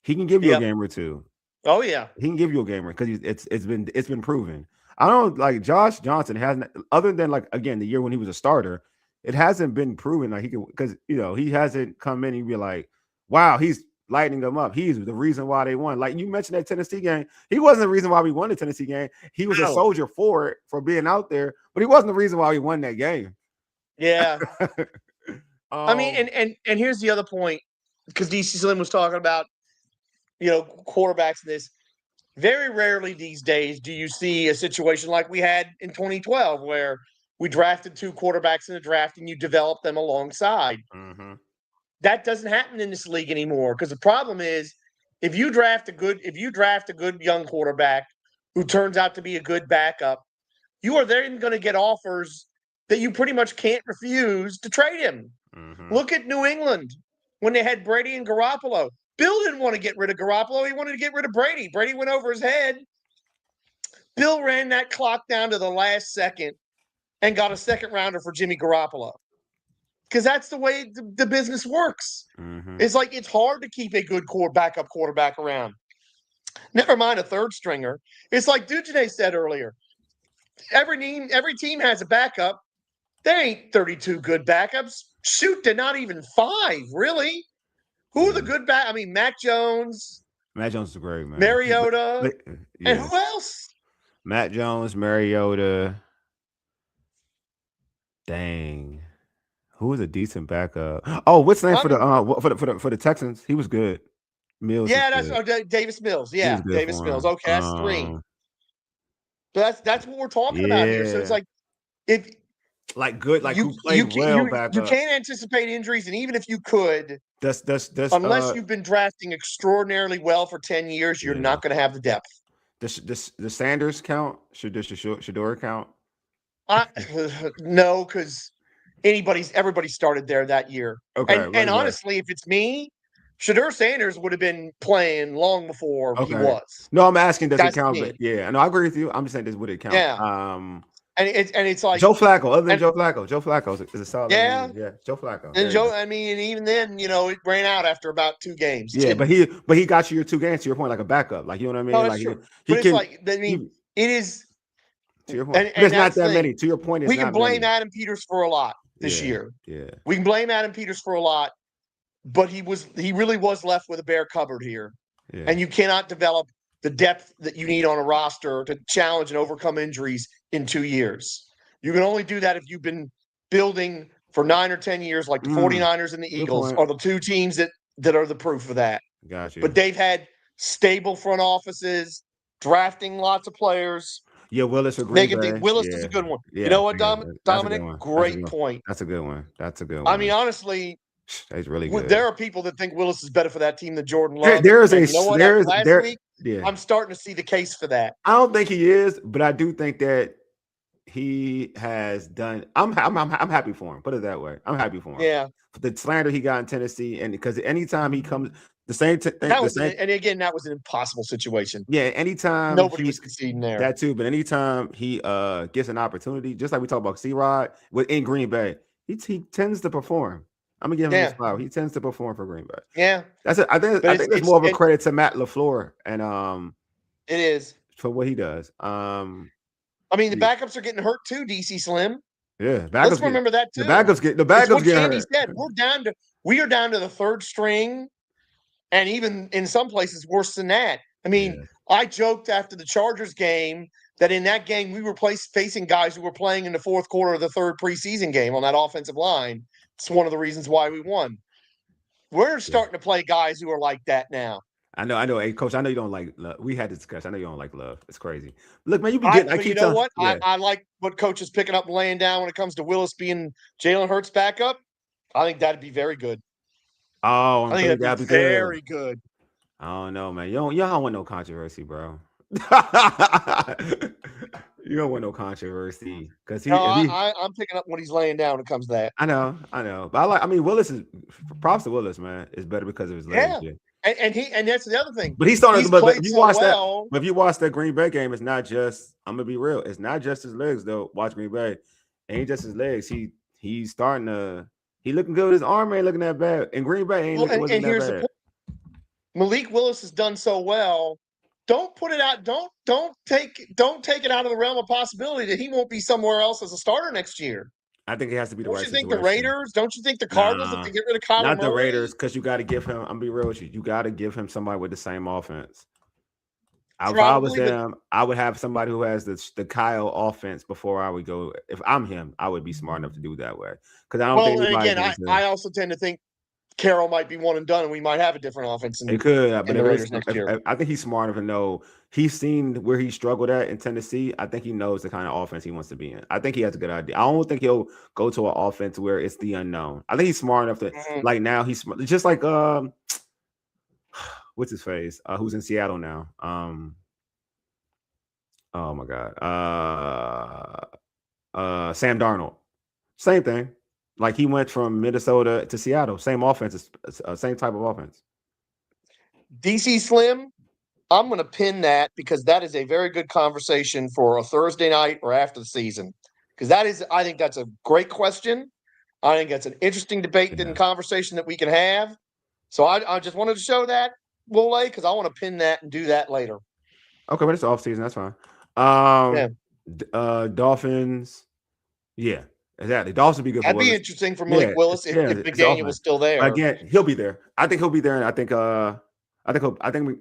He can give you a game or two. Oh yeah. He can give you a game because it's been proven. I don't like Josh Johnson hasn't, other than like again the year when he was a starter, it hasn't been proven like he can, because he hasn't come in and be like, wow, he's lighting them up. He's the reason why they won. Like you mentioned that Tennessee game, he wasn't the reason why we won the Tennessee game. He was a soldier for it, for being out there, but he wasn't the reason why we won that game. Yeah. I mean, and here's the other point, because DC Slim was talking about, quarterbacks in this. Very rarely these days do you see a situation like we had in 2012 where we drafted 2 quarterbacks in the draft and you develop them alongside. Mm-hmm. That doesn't happen in this league anymore, because the problem is if you draft a good young quarterback who turns out to be a good backup, you are then going to get offers that you pretty much can't refuse to trade him. Mm-hmm. Look at New England when they had Brady and Garoppolo. Bill didn't want to get rid of Garoppolo. He wanted to get rid of Brady. Brady went over his head. Bill ran that clock down to the last second and got a second rounder for Jimmy Garoppolo. Because that's the way the business works. Mm-hmm. It's like it's hard to keep a good backup quarterback around. Never mind a third stringer. It's like Duchenne said earlier. Every team has a backup. There ain't 32 good backups. Shoot, they're not even 5, really. Who are the good back? I mean, Mac Jones. Mac Jones is great, man. Mariota. And who else? Mac Jones, Mariota. Dang. Who was a decent backup? Oh, what's the name for the Texans? He was good. Mills. Yeah, that's Davis Mills. Yeah, Davis Mills. Okay, that's 3. So that's what we're talking about here. So it's like if who played well you can't anticipate injuries, and even if you could, unless you've been drafting extraordinarily well for 10 years, you're not going to have the depth. Does Sanders count? Should Shador count? No, because everybody started there that year. Okay, and honestly, if it's me, Shador Sanders would have been playing long before he was. No, I'm asking, does it count? Yeah, no, I agree with you. I'm just saying, would it count? Yeah. And it's like Joe Flacco. Other than Joe Flacco is a solid. Yeah, Joe Flacco. And Joe, I mean, and even then, it ran out after about 2 games. Yeah, but he got you your 2 games, to your point, like a backup. Like, you know what I mean? No, that's true. It is. To your point, there's not that many. To your point, we can blame Adam Peters for a lot this year. Yeah, we can blame Adam Peters for a lot, but he really was left with a bare cupboard here, and you cannot develop the depth that you need on a roster to challenge and overcome injuries in 2 years. You can only do that if you've been building for 9 or 10 years, like the 49ers and the Eagles are the 2 teams that are the proof of that. Gotcha. But they've had stable front offices, drafting lots of players. Yeah, Willis or Green Bay. Willis is a good one. Yeah, you know what, Dominic? Great point. That's a good one. I mean, honestly, that's really good. There are people that think Willis is better for that team than Jordan Love. I'm starting to see the case for that. I don't think he is, but I do think that he has done. I'm happy for him. Put it that way. I'm happy for him. Yeah. For the slander he got in Tennessee, and because anytime he comes, and again, that was an impossible situation. Yeah. Anytime nobody was conceding there. That too, but anytime he gets an opportunity, just like we talk about C-Rod in Green Bay, he tends to perform. I'm gonna give him a spot. He tends to perform for Green Bay. Yeah, that's it. I think it's more of a credit to Matt LaFleur and it is for what he does. I mean, the backups are getting hurt too. DC Slim. Yeah, let's remember that too. The backups get Candi hurt. Said. We are down to the 3rd string, and even in some places worse than that. I mean, I joked after the Chargers game that in that game we were facing guys who were playing in the 4th quarter of the 3rd preseason game on that offensive line. It's one of the reasons why we won. We're starting to play guys who are like that now. I know. Hey, Coach, I know you don't like Love. We had this discussion. I know you don't like Love. It's crazy. Look, man, you be getting. You know what? Yeah. I like what Coach is picking up and laying down when it comes to Willis being Jalen Hurts' backup. I think that'd be very good. Oh, I think that'd be very good. I don't know, man. You don't want no controversy, bro. You don't want no controversy because I'm picking up what he's laying down when it comes to that. I know. But Willis is props to Willis, man. It's better because of his legs. Yeah. and that's the other thing. But he's starting. He's But played if you so watch well. that, but if you watch that Green Bay game, it's not just. I'm gonna be real. It's not just his legs though. Watch Green Bay, ain't just his legs. He's starting to. He looking good. His arm ain't looking that bad. And Green Bay ain't looking And that here's bad. the point. Malik Willis has done so well. Don't put it out. Don't take it out of the realm of possibility that he won't be somewhere else as a starter next year. I think it has to be the Don't right you think situation. the Raiders? Don't you think the Cardinals if they get rid of Kyler Not Murray? the Raiders, because you got to give him. I'm be real with you. You got to give him somebody with the same offense. If I was them, I would have somebody who has the Kyle offense before I would go. If I'm him, I would be smart enough to do it that way. Because I don't think anybody. And again, I also tend to think Carroll might be one and done, and we might have a different offense. It could, but the Raiders next year. I think he's smart enough to know he's seen where he struggled at in Tennessee. I think he knows the kind of offense he wants to be in. I think he has a good idea. I don't think he'll go to an offense where it's the unknown. I think he's smart enough to like now. He's just like what's his face? Who's in Seattle now? Oh my God, Sam Darnold. Same thing. Like he went from Minnesota to Seattle. Same offense, same type of offense. DC Slim, I'm going to pin that because that is a very good conversation for a Thursday night or after the season. Because I think that's a great question. I think that's an interesting debate and conversation that we can have. So I just wanted to show that, Wole, because I want to pin that and do that later. Okay, but it's off season. That's fine. Dolphins. Yeah. Exactly. Dolphins would be good. That'd be interesting for Malik Willis if McDaniel was still there. Again, he'll be there. I think he'll be there, and I think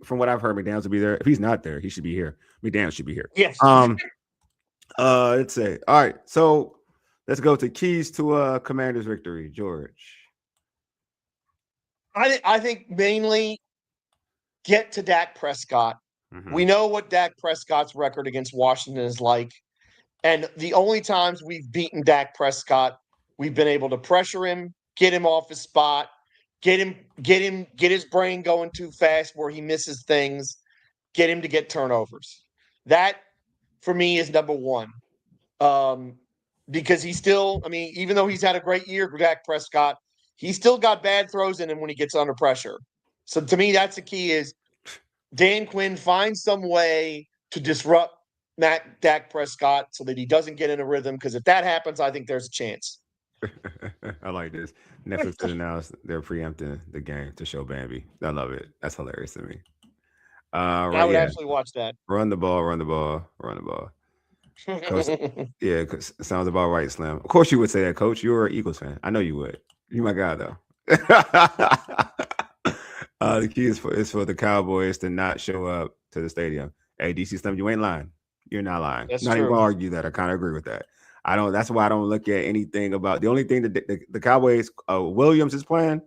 from what I've heard, McDaniels will be there. If he's not there, he should be here. McDaniels should be here. Yes. Let's say. All right. So let's go to keys to Commanders victory, George. I think mainly get to Dak Prescott. Mm-hmm. We know what Dak Prescott's record against Washington is like. And the only times we've beaten Dak Prescott, we've been able to pressure him, get him off his spot, get his brain going too fast where he misses things, get him to get turnovers. That, for me, is number one. Because he's still, even though he's had a great year for Dak Prescott, he's still got bad throws in him when he gets under pressure. So to me, that's the key is Dan Quinn finds some way to disrupt Dak Prescott so that he doesn't get in a rhythm, because if that happens, I think there's a chance. I like this. Netflix has announced they're preempting the game to show Bambi. I love it. That's hilarious to me. I would actually watch that. Run the ball. Coach, yeah, sounds about right, Slim. Of course you would say that, Coach. You're an Eagles fan. I know you would. You my guy, though. The key is for the Cowboys to not show up to the stadium. Hey, DC Slim, you ain't lying. You're not lying. That's not true. even argue that. I kind of agree with that. That's why I don't look at anything about the only thing that the Cowboys. Williams is playing.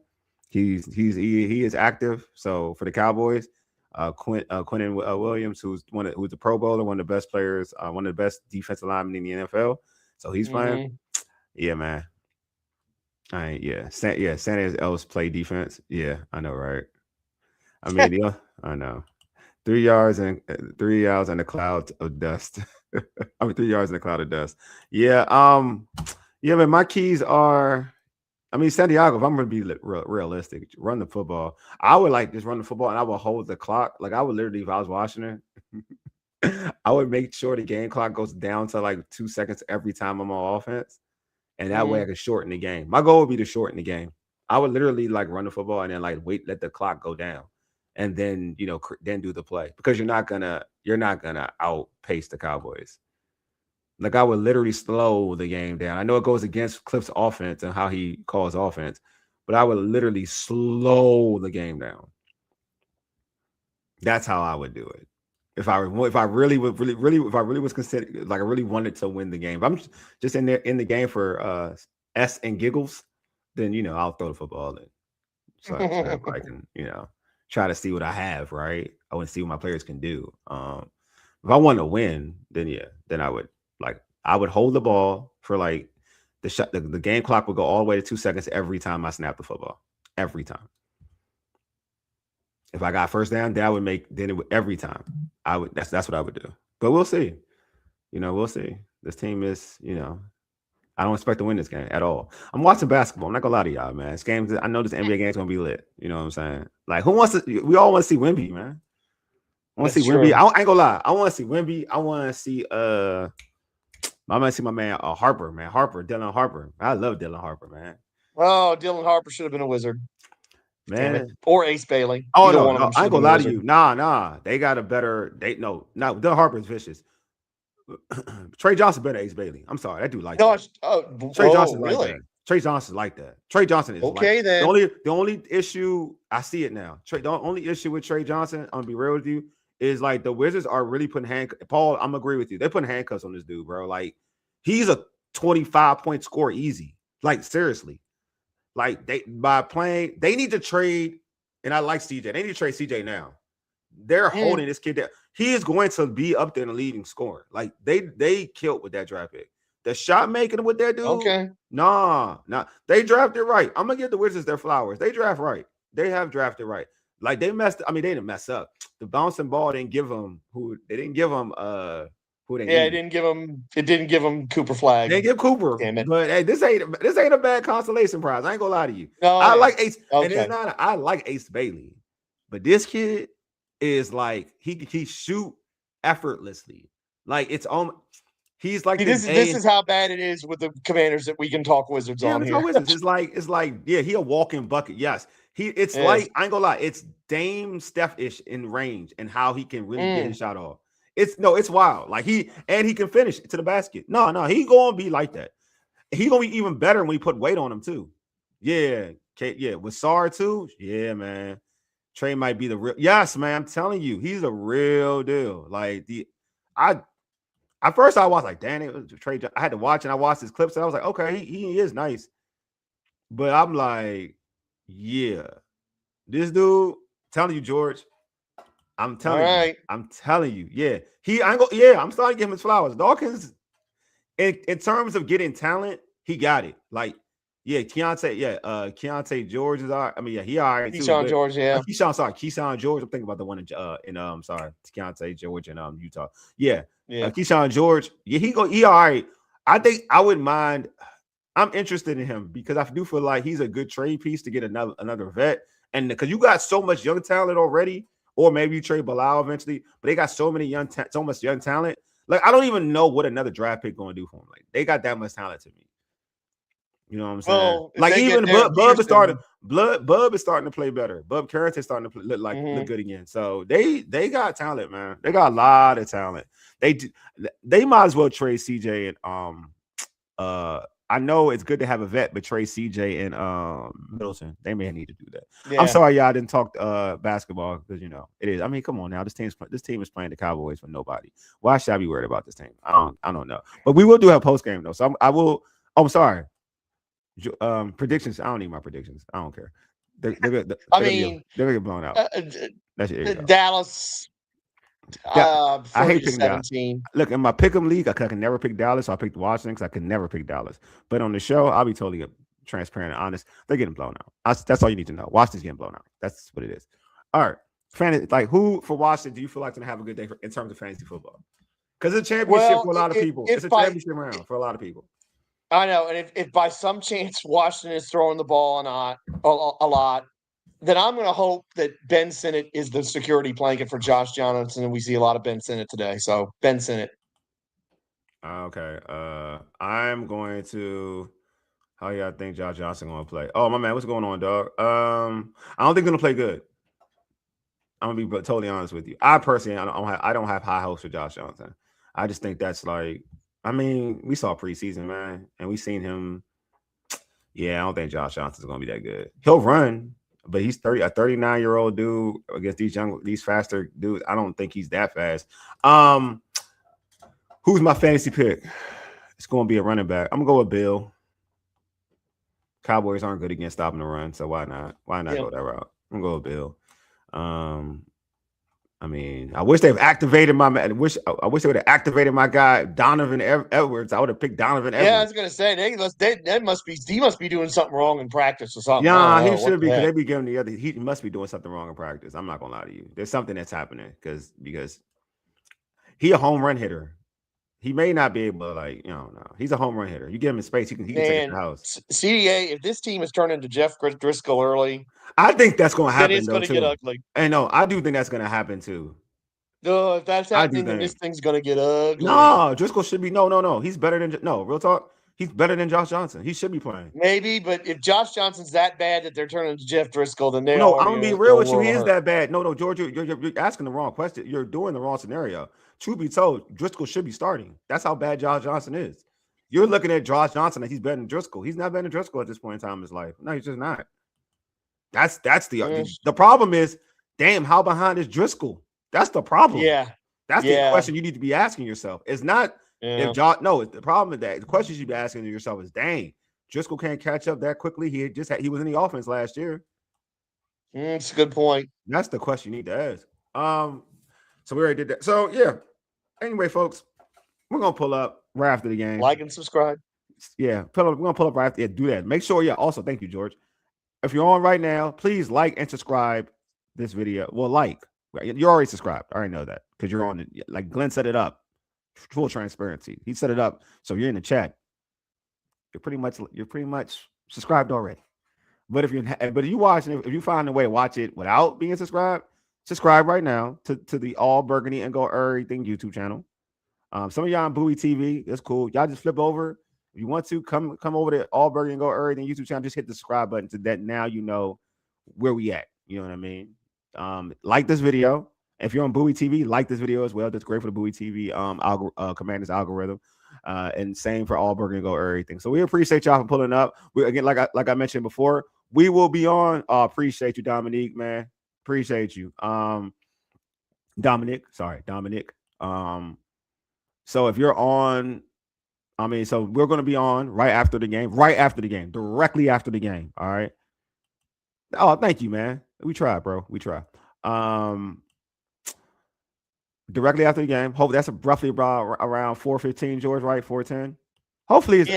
He is active. So for the Cowboys, Quentin Williams, who's a Pro Bowler, one of the best players, one of the best defensive linemen in the NFL. So he's playing. Yeah, man. Santa else play defense. Yeah, I know, right? I mean, I know. 3 yards and 3 yards in a cloud of dust. 3 yards in a cloud of dust. Yeah. Man, my keys are, Santiago, if I'm going to be realistic, run the football. I would just run the football and I would hold the clock. Like I would literally, if I was watching it, I would make sure the game clock goes down to like 2 seconds every time I'm on offense. And that way I could shorten the game. My goal would be to shorten the game. I would literally run the football and then let the clock go down. And then, then do the play, because you're not gonna outpace the Cowboys. Like I would literally slow the game down. I know it goes against Cliff's offense and how he calls offense, but I would literally slow the game down. That's how I would do it. If I really was considered, like I really wanted to win the game. If I'm just in the game for S and giggles, then I'll throw the football in. So I can try to see what I have, right? I want to see what my players can do. If I want to win, then I would hold the ball for the game clock would go all the way to 2 seconds every time I snap the football. Every time. If I got first down, every time. That's what I would do. But we'll see. We'll see. This team is, I don't expect to win this game at all. I'm watching basketball. I'm not gonna lie to y'all, man. This game, I know this NBA game's gonna be lit. You know what I'm saying? Like, who wants to? We all want to see Wemby, man. I want to see Wemby. I ain't gonna lie. I want to see Wemby. I want to see I want to see my man Harper, man. Dylan Harper. I love Dylan Harper, man. Oh, Dylan Harper should have been a Wizard, man. Or Ace Bailey. Oh no, I ain't gonna lie to you. Nah. They got a better. Dylan Harper's vicious. Trey Johnson better Ace Bailey. I'm sorry, that dude like that. Trey Johnson really? Like that. Trey Johnson like that. Trey Johnson is okay. Like, then the only issue I see it now. The only issue with Trey Johnson, I'm gonna be real with you, is like the Wizards are really putting Paul, I'm agree with you. They're putting handcuffs on this dude, bro. Like he's a 25-point score easy. Like seriously, like they need to trade. And I like CJ. They need to trade CJ now. They're holding this kid down. He is going to be up there in the leading scorer. Like they killed with that draft pick. The shot making with that dude. Okay. Nah. They drafted right. I'm gonna give the Wizards their flowers. They draft right. They have drafted right. Like they messed. I mean, they didn't mess up. The bouncing ball didn't give them who they didn't give them. Who they it didn't give them. It didn't give them Cooper Flag. They give Cooper. Damn it. But hey, this ain't a bad consolation prize. I ain't gonna lie to you. No, I like Ace. Okay. And it's not. I like Ace Bailey, but this kid is he shoot effortlessly. Like it's on. He's like this is how bad it is with the Commanders that we can talk Wizards on here. Wizards. It's like yeah, he a walking bucket. Yes, it's like I ain't gonna lie. It's Dame Steph-ish in range and how he can really get his shot off. It's wild. Like he can finish to the basket. No, he gonna be like that. He gonna be even better when we put weight on him too. Yeah, with Sar too. Yeah, man. Trey might be the real. Yes, man. I'm telling you, he's a real deal. Like at first I was like, damn, it was Trey. I had to watch and I watched his clips and I was like, okay, he is nice. But I'm like, yeah, this dude. Telling you, George. I'm telling you. I'm telling you. Yeah, I'm starting to give him his flowers. Dawkins, in terms of getting talent, he got it. Like. Yeah, Keontae George is all right. I mean, yeah, he all right too. Keyshawn George, yeah. Keyshawn George. I'm thinking about the one in Keontae George in Utah. Yeah. Keyshawn George. Yeah, he all right. I think I wouldn't mind. I'm interested in him because I do feel like he's a good trade piece to get another vet. And because you got so much young talent already, or maybe you trade Bilal eventually, but they got so much young talent. Like, I don't even know what another draft pick going to do for him. Like, they got that much talent to me. You know what I'm saying? Well, like even Bub is starting to play better. Bub Carrington is starting to look good again. So they got talent, man. They got a lot of talent. They might as well trade CJ and I know it's good to have a vet, but trade CJ and Middleton. They may need to do that. Yeah. I'm sorry, y'all didn't talk basketball because it is. I mean, come on now. This team is playing the Cowboys for nobody. Why should I be worried about this team? I don't know. But we will do have post game though. So I'm sorry. Predictions. I don't need my predictions. I don't care. They're gonna get blown out. That's it. Dallas. I hate picking Dallas. Look, in my pick'em league, I can never pick Dallas. So I picked Washington because I could never pick Dallas. But on the show, I'll be totally transparent and honest. They're getting blown out. That's all you need to know. Washington's getting blown out. That's what it is. All right, fantasy. Like who for Washington do you feel like gonna have a good day in terms of fantasy football? Because it's a championship for a lot of people. It's a championship round for a lot of people. I know, and if by some chance Washington is throwing the ball a lot, then I'm going to hope that Ben Sinnott is the security blanket for Josh Johnson, and we see a lot of Ben Sinnott today. So Ben Sinnott. Okay, I'm going to. How y'all think Josh Johnson going to play? Oh my man, what's going on, dog? I don't think he's going to play good. I'm gonna be totally honest with you. I personally, I don't have high hopes for Josh Johnson. I just think that's like. I mean, we saw preseason, man, and we seen him. Yeah, I don't think Josh Johnson's gonna be that good. He'll run, but he's a 39-year-old dude against these faster dudes. I don't think he's that fast. Who's my fantasy pick? It's gonna be a running back. I'm gonna go with Bill. Cowboys aren't good against stopping the run, so why not? Why not go that route? I'm gonna go with Bill. I mean, I wish they've activated my man. I wish they would have activated my guy Donovan Edwards. I would have picked Donovan Edwards. Yeah, I was gonna say he must be doing something wrong in practice or something. Yeah, he should be because they be giving the other. He must be doing something wrong in practice. I'm not gonna lie to you. There's something that's happening because he a home run hitter. He may not be able to, like, no. He's a home run hitter. You give him in space, he can take it to the house. CDA, if this team is turned into Jeff Driscoll early, I think that's going to happen, then it's going to get ugly. And no, I do think that's going to happen too. No, if that's happening, then this thing's going to get ugly. No, Driscoll should be no. He's better than real talk. He's better than Josh Johnson. He should be playing. Maybe, but if Josh Johnson's that bad that they're turning to Jeff Driscoll, then I'm gonna be real with you. He is that bad. No, George, you're asking the wrong question. You're doing the wrong scenario. Truth be told, Driscoll should be starting. That's how bad Josh Johnson is. You're looking at Josh Johnson and he's better than Driscoll. He's not better than Driscoll at this point in time in his life. No, he's just not. That's the problem is, damn, how behind is Driscoll? That's the problem. Yeah. That's the question you need to be asking yourself. It's not if Josh. No, it's the problem with that. The question you should be asking yourself is, dang, Driscoll can't catch up that quickly. He was in the offense last year. It's a good point. That's the question you need to ask. So we already did that. So yeah. Anyway, folks, we're gonna pull up right after the game. Like and subscribe. Yeah, we're gonna pull up right after. Yeah, do that. Make sure. Yeah. Also, thank you, George. If you're on right now, please like and subscribe this video. Well, you're already subscribed. I already know that because you're on it. Like Glen set it up. Full transparency. He set it up so you're in the chat. You're pretty much subscribed already. But if you watching, if you find a way to watch it without being subscribed, subscribe right now to the All Burgundy and Go Errrything YouTube channel. Some of y'all on Bowie TV, that's cool. Y'all just flip over. If you want to come over to All Burgundy and Go Errrything YouTube channel, just hit the subscribe button so that now you know where we at. You know what I mean? Like this video. If you're on Bowie TV, like this video as well. That's great for the Bowie TV Commanders algorithm. And same for All Burgundy and Go Errrything. So we appreciate y'all for pulling up. We again, like I mentioned before, we will be on. Appreciate you, Dominique, man. Appreciate you. Dominic. So if you're on, so we're going to be on right after the game, directly after the game. All right. Oh, thank you, man. We try, bro. We try. Directly after the game. Hope that's roughly around 4:15, George, right? 4:10. Hopefully it's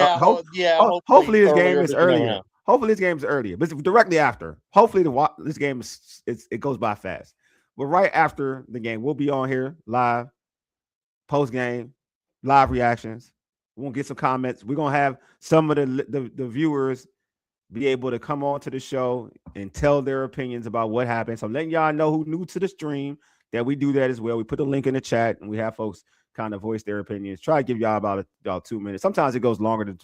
hopefully this game is earlier. Hopefully this game is earlier, but directly after. Hopefully this game it goes by fast. But right after the game, we'll be on here live, post game, live reactions. We're gonna get some comments. We're gonna have some of the viewers be able to come on to the show and tell their opinions about what happened. So I'm letting y'all know who new to the stream that we do that as well. We put the link in the chat and we have folks kind of voice their opinions. Try to give y'all about 2 minutes. Sometimes it goes longer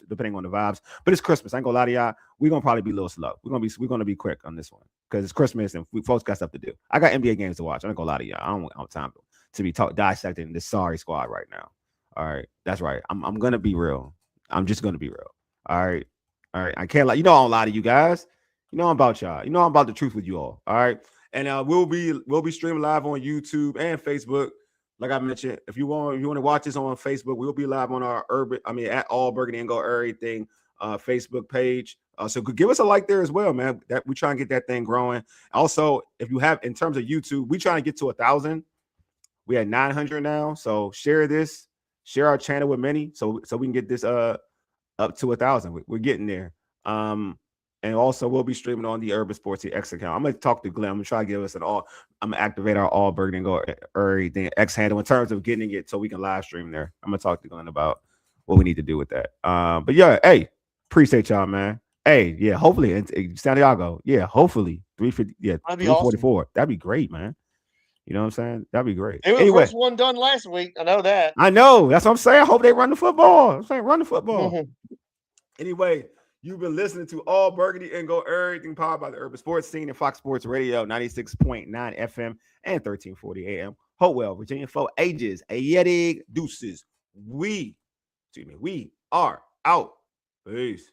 depending on the vibes. But it's Christmas. I ain't gonna lie to y'all. We're gonna probably be a little slow. We're gonna be quick on this one because it's Christmas and folks got stuff to do. I got NBA games to watch. I ain't gonna lie to y'all. I don't have time to be dissecting this sorry squad right now. All right, that's right. I'm gonna be real. I'm just gonna be real. All right. I can't lie. I don't lie to you guys. I'm about y'all. I'm about the truth with you all. All right. And we'll be streaming live on YouTube and Facebook. Like I mentioned, if you want to watch this on Facebook, we'll be live on our at All Burgundy and Go Errrything Facebook page. So give us a like there as well, man. That we try and get that thing growing. Also, if you have in terms of YouTube, we trying to get to 1,000. We at 900 now. So share our channel with many, so we can get this up to 1,000. We're getting there. And also we'll be streaming on the Urban Sports X account. I'm gonna talk to Glen. I'm gonna try to give us I'm gonna activate our All Burgundy and Go Errrything X handle in terms of getting it so we can live stream there. I'm gonna talk to Glen about what we need to do with that. But yeah, hey, appreciate y'all, man. Hey, yeah, hopefully Santiago. Yeah, hopefully 350. Yeah, 344. Awesome. That'd be great, man. You know what I'm saying? That'd be great. It was the first one done last week. I know that. I know. That's what I'm saying. I hope they run the football. I'm saying run the football. Mm-hmm. Anyway, you've been listening to All Burgundy and Go Errrything, powered by the Urban Sports Scene and Fox Sports Radio, 96.9 FM and 1340 AM. Hopewell, Virginia, for ages. Ayedig deuces. We are out. Peace.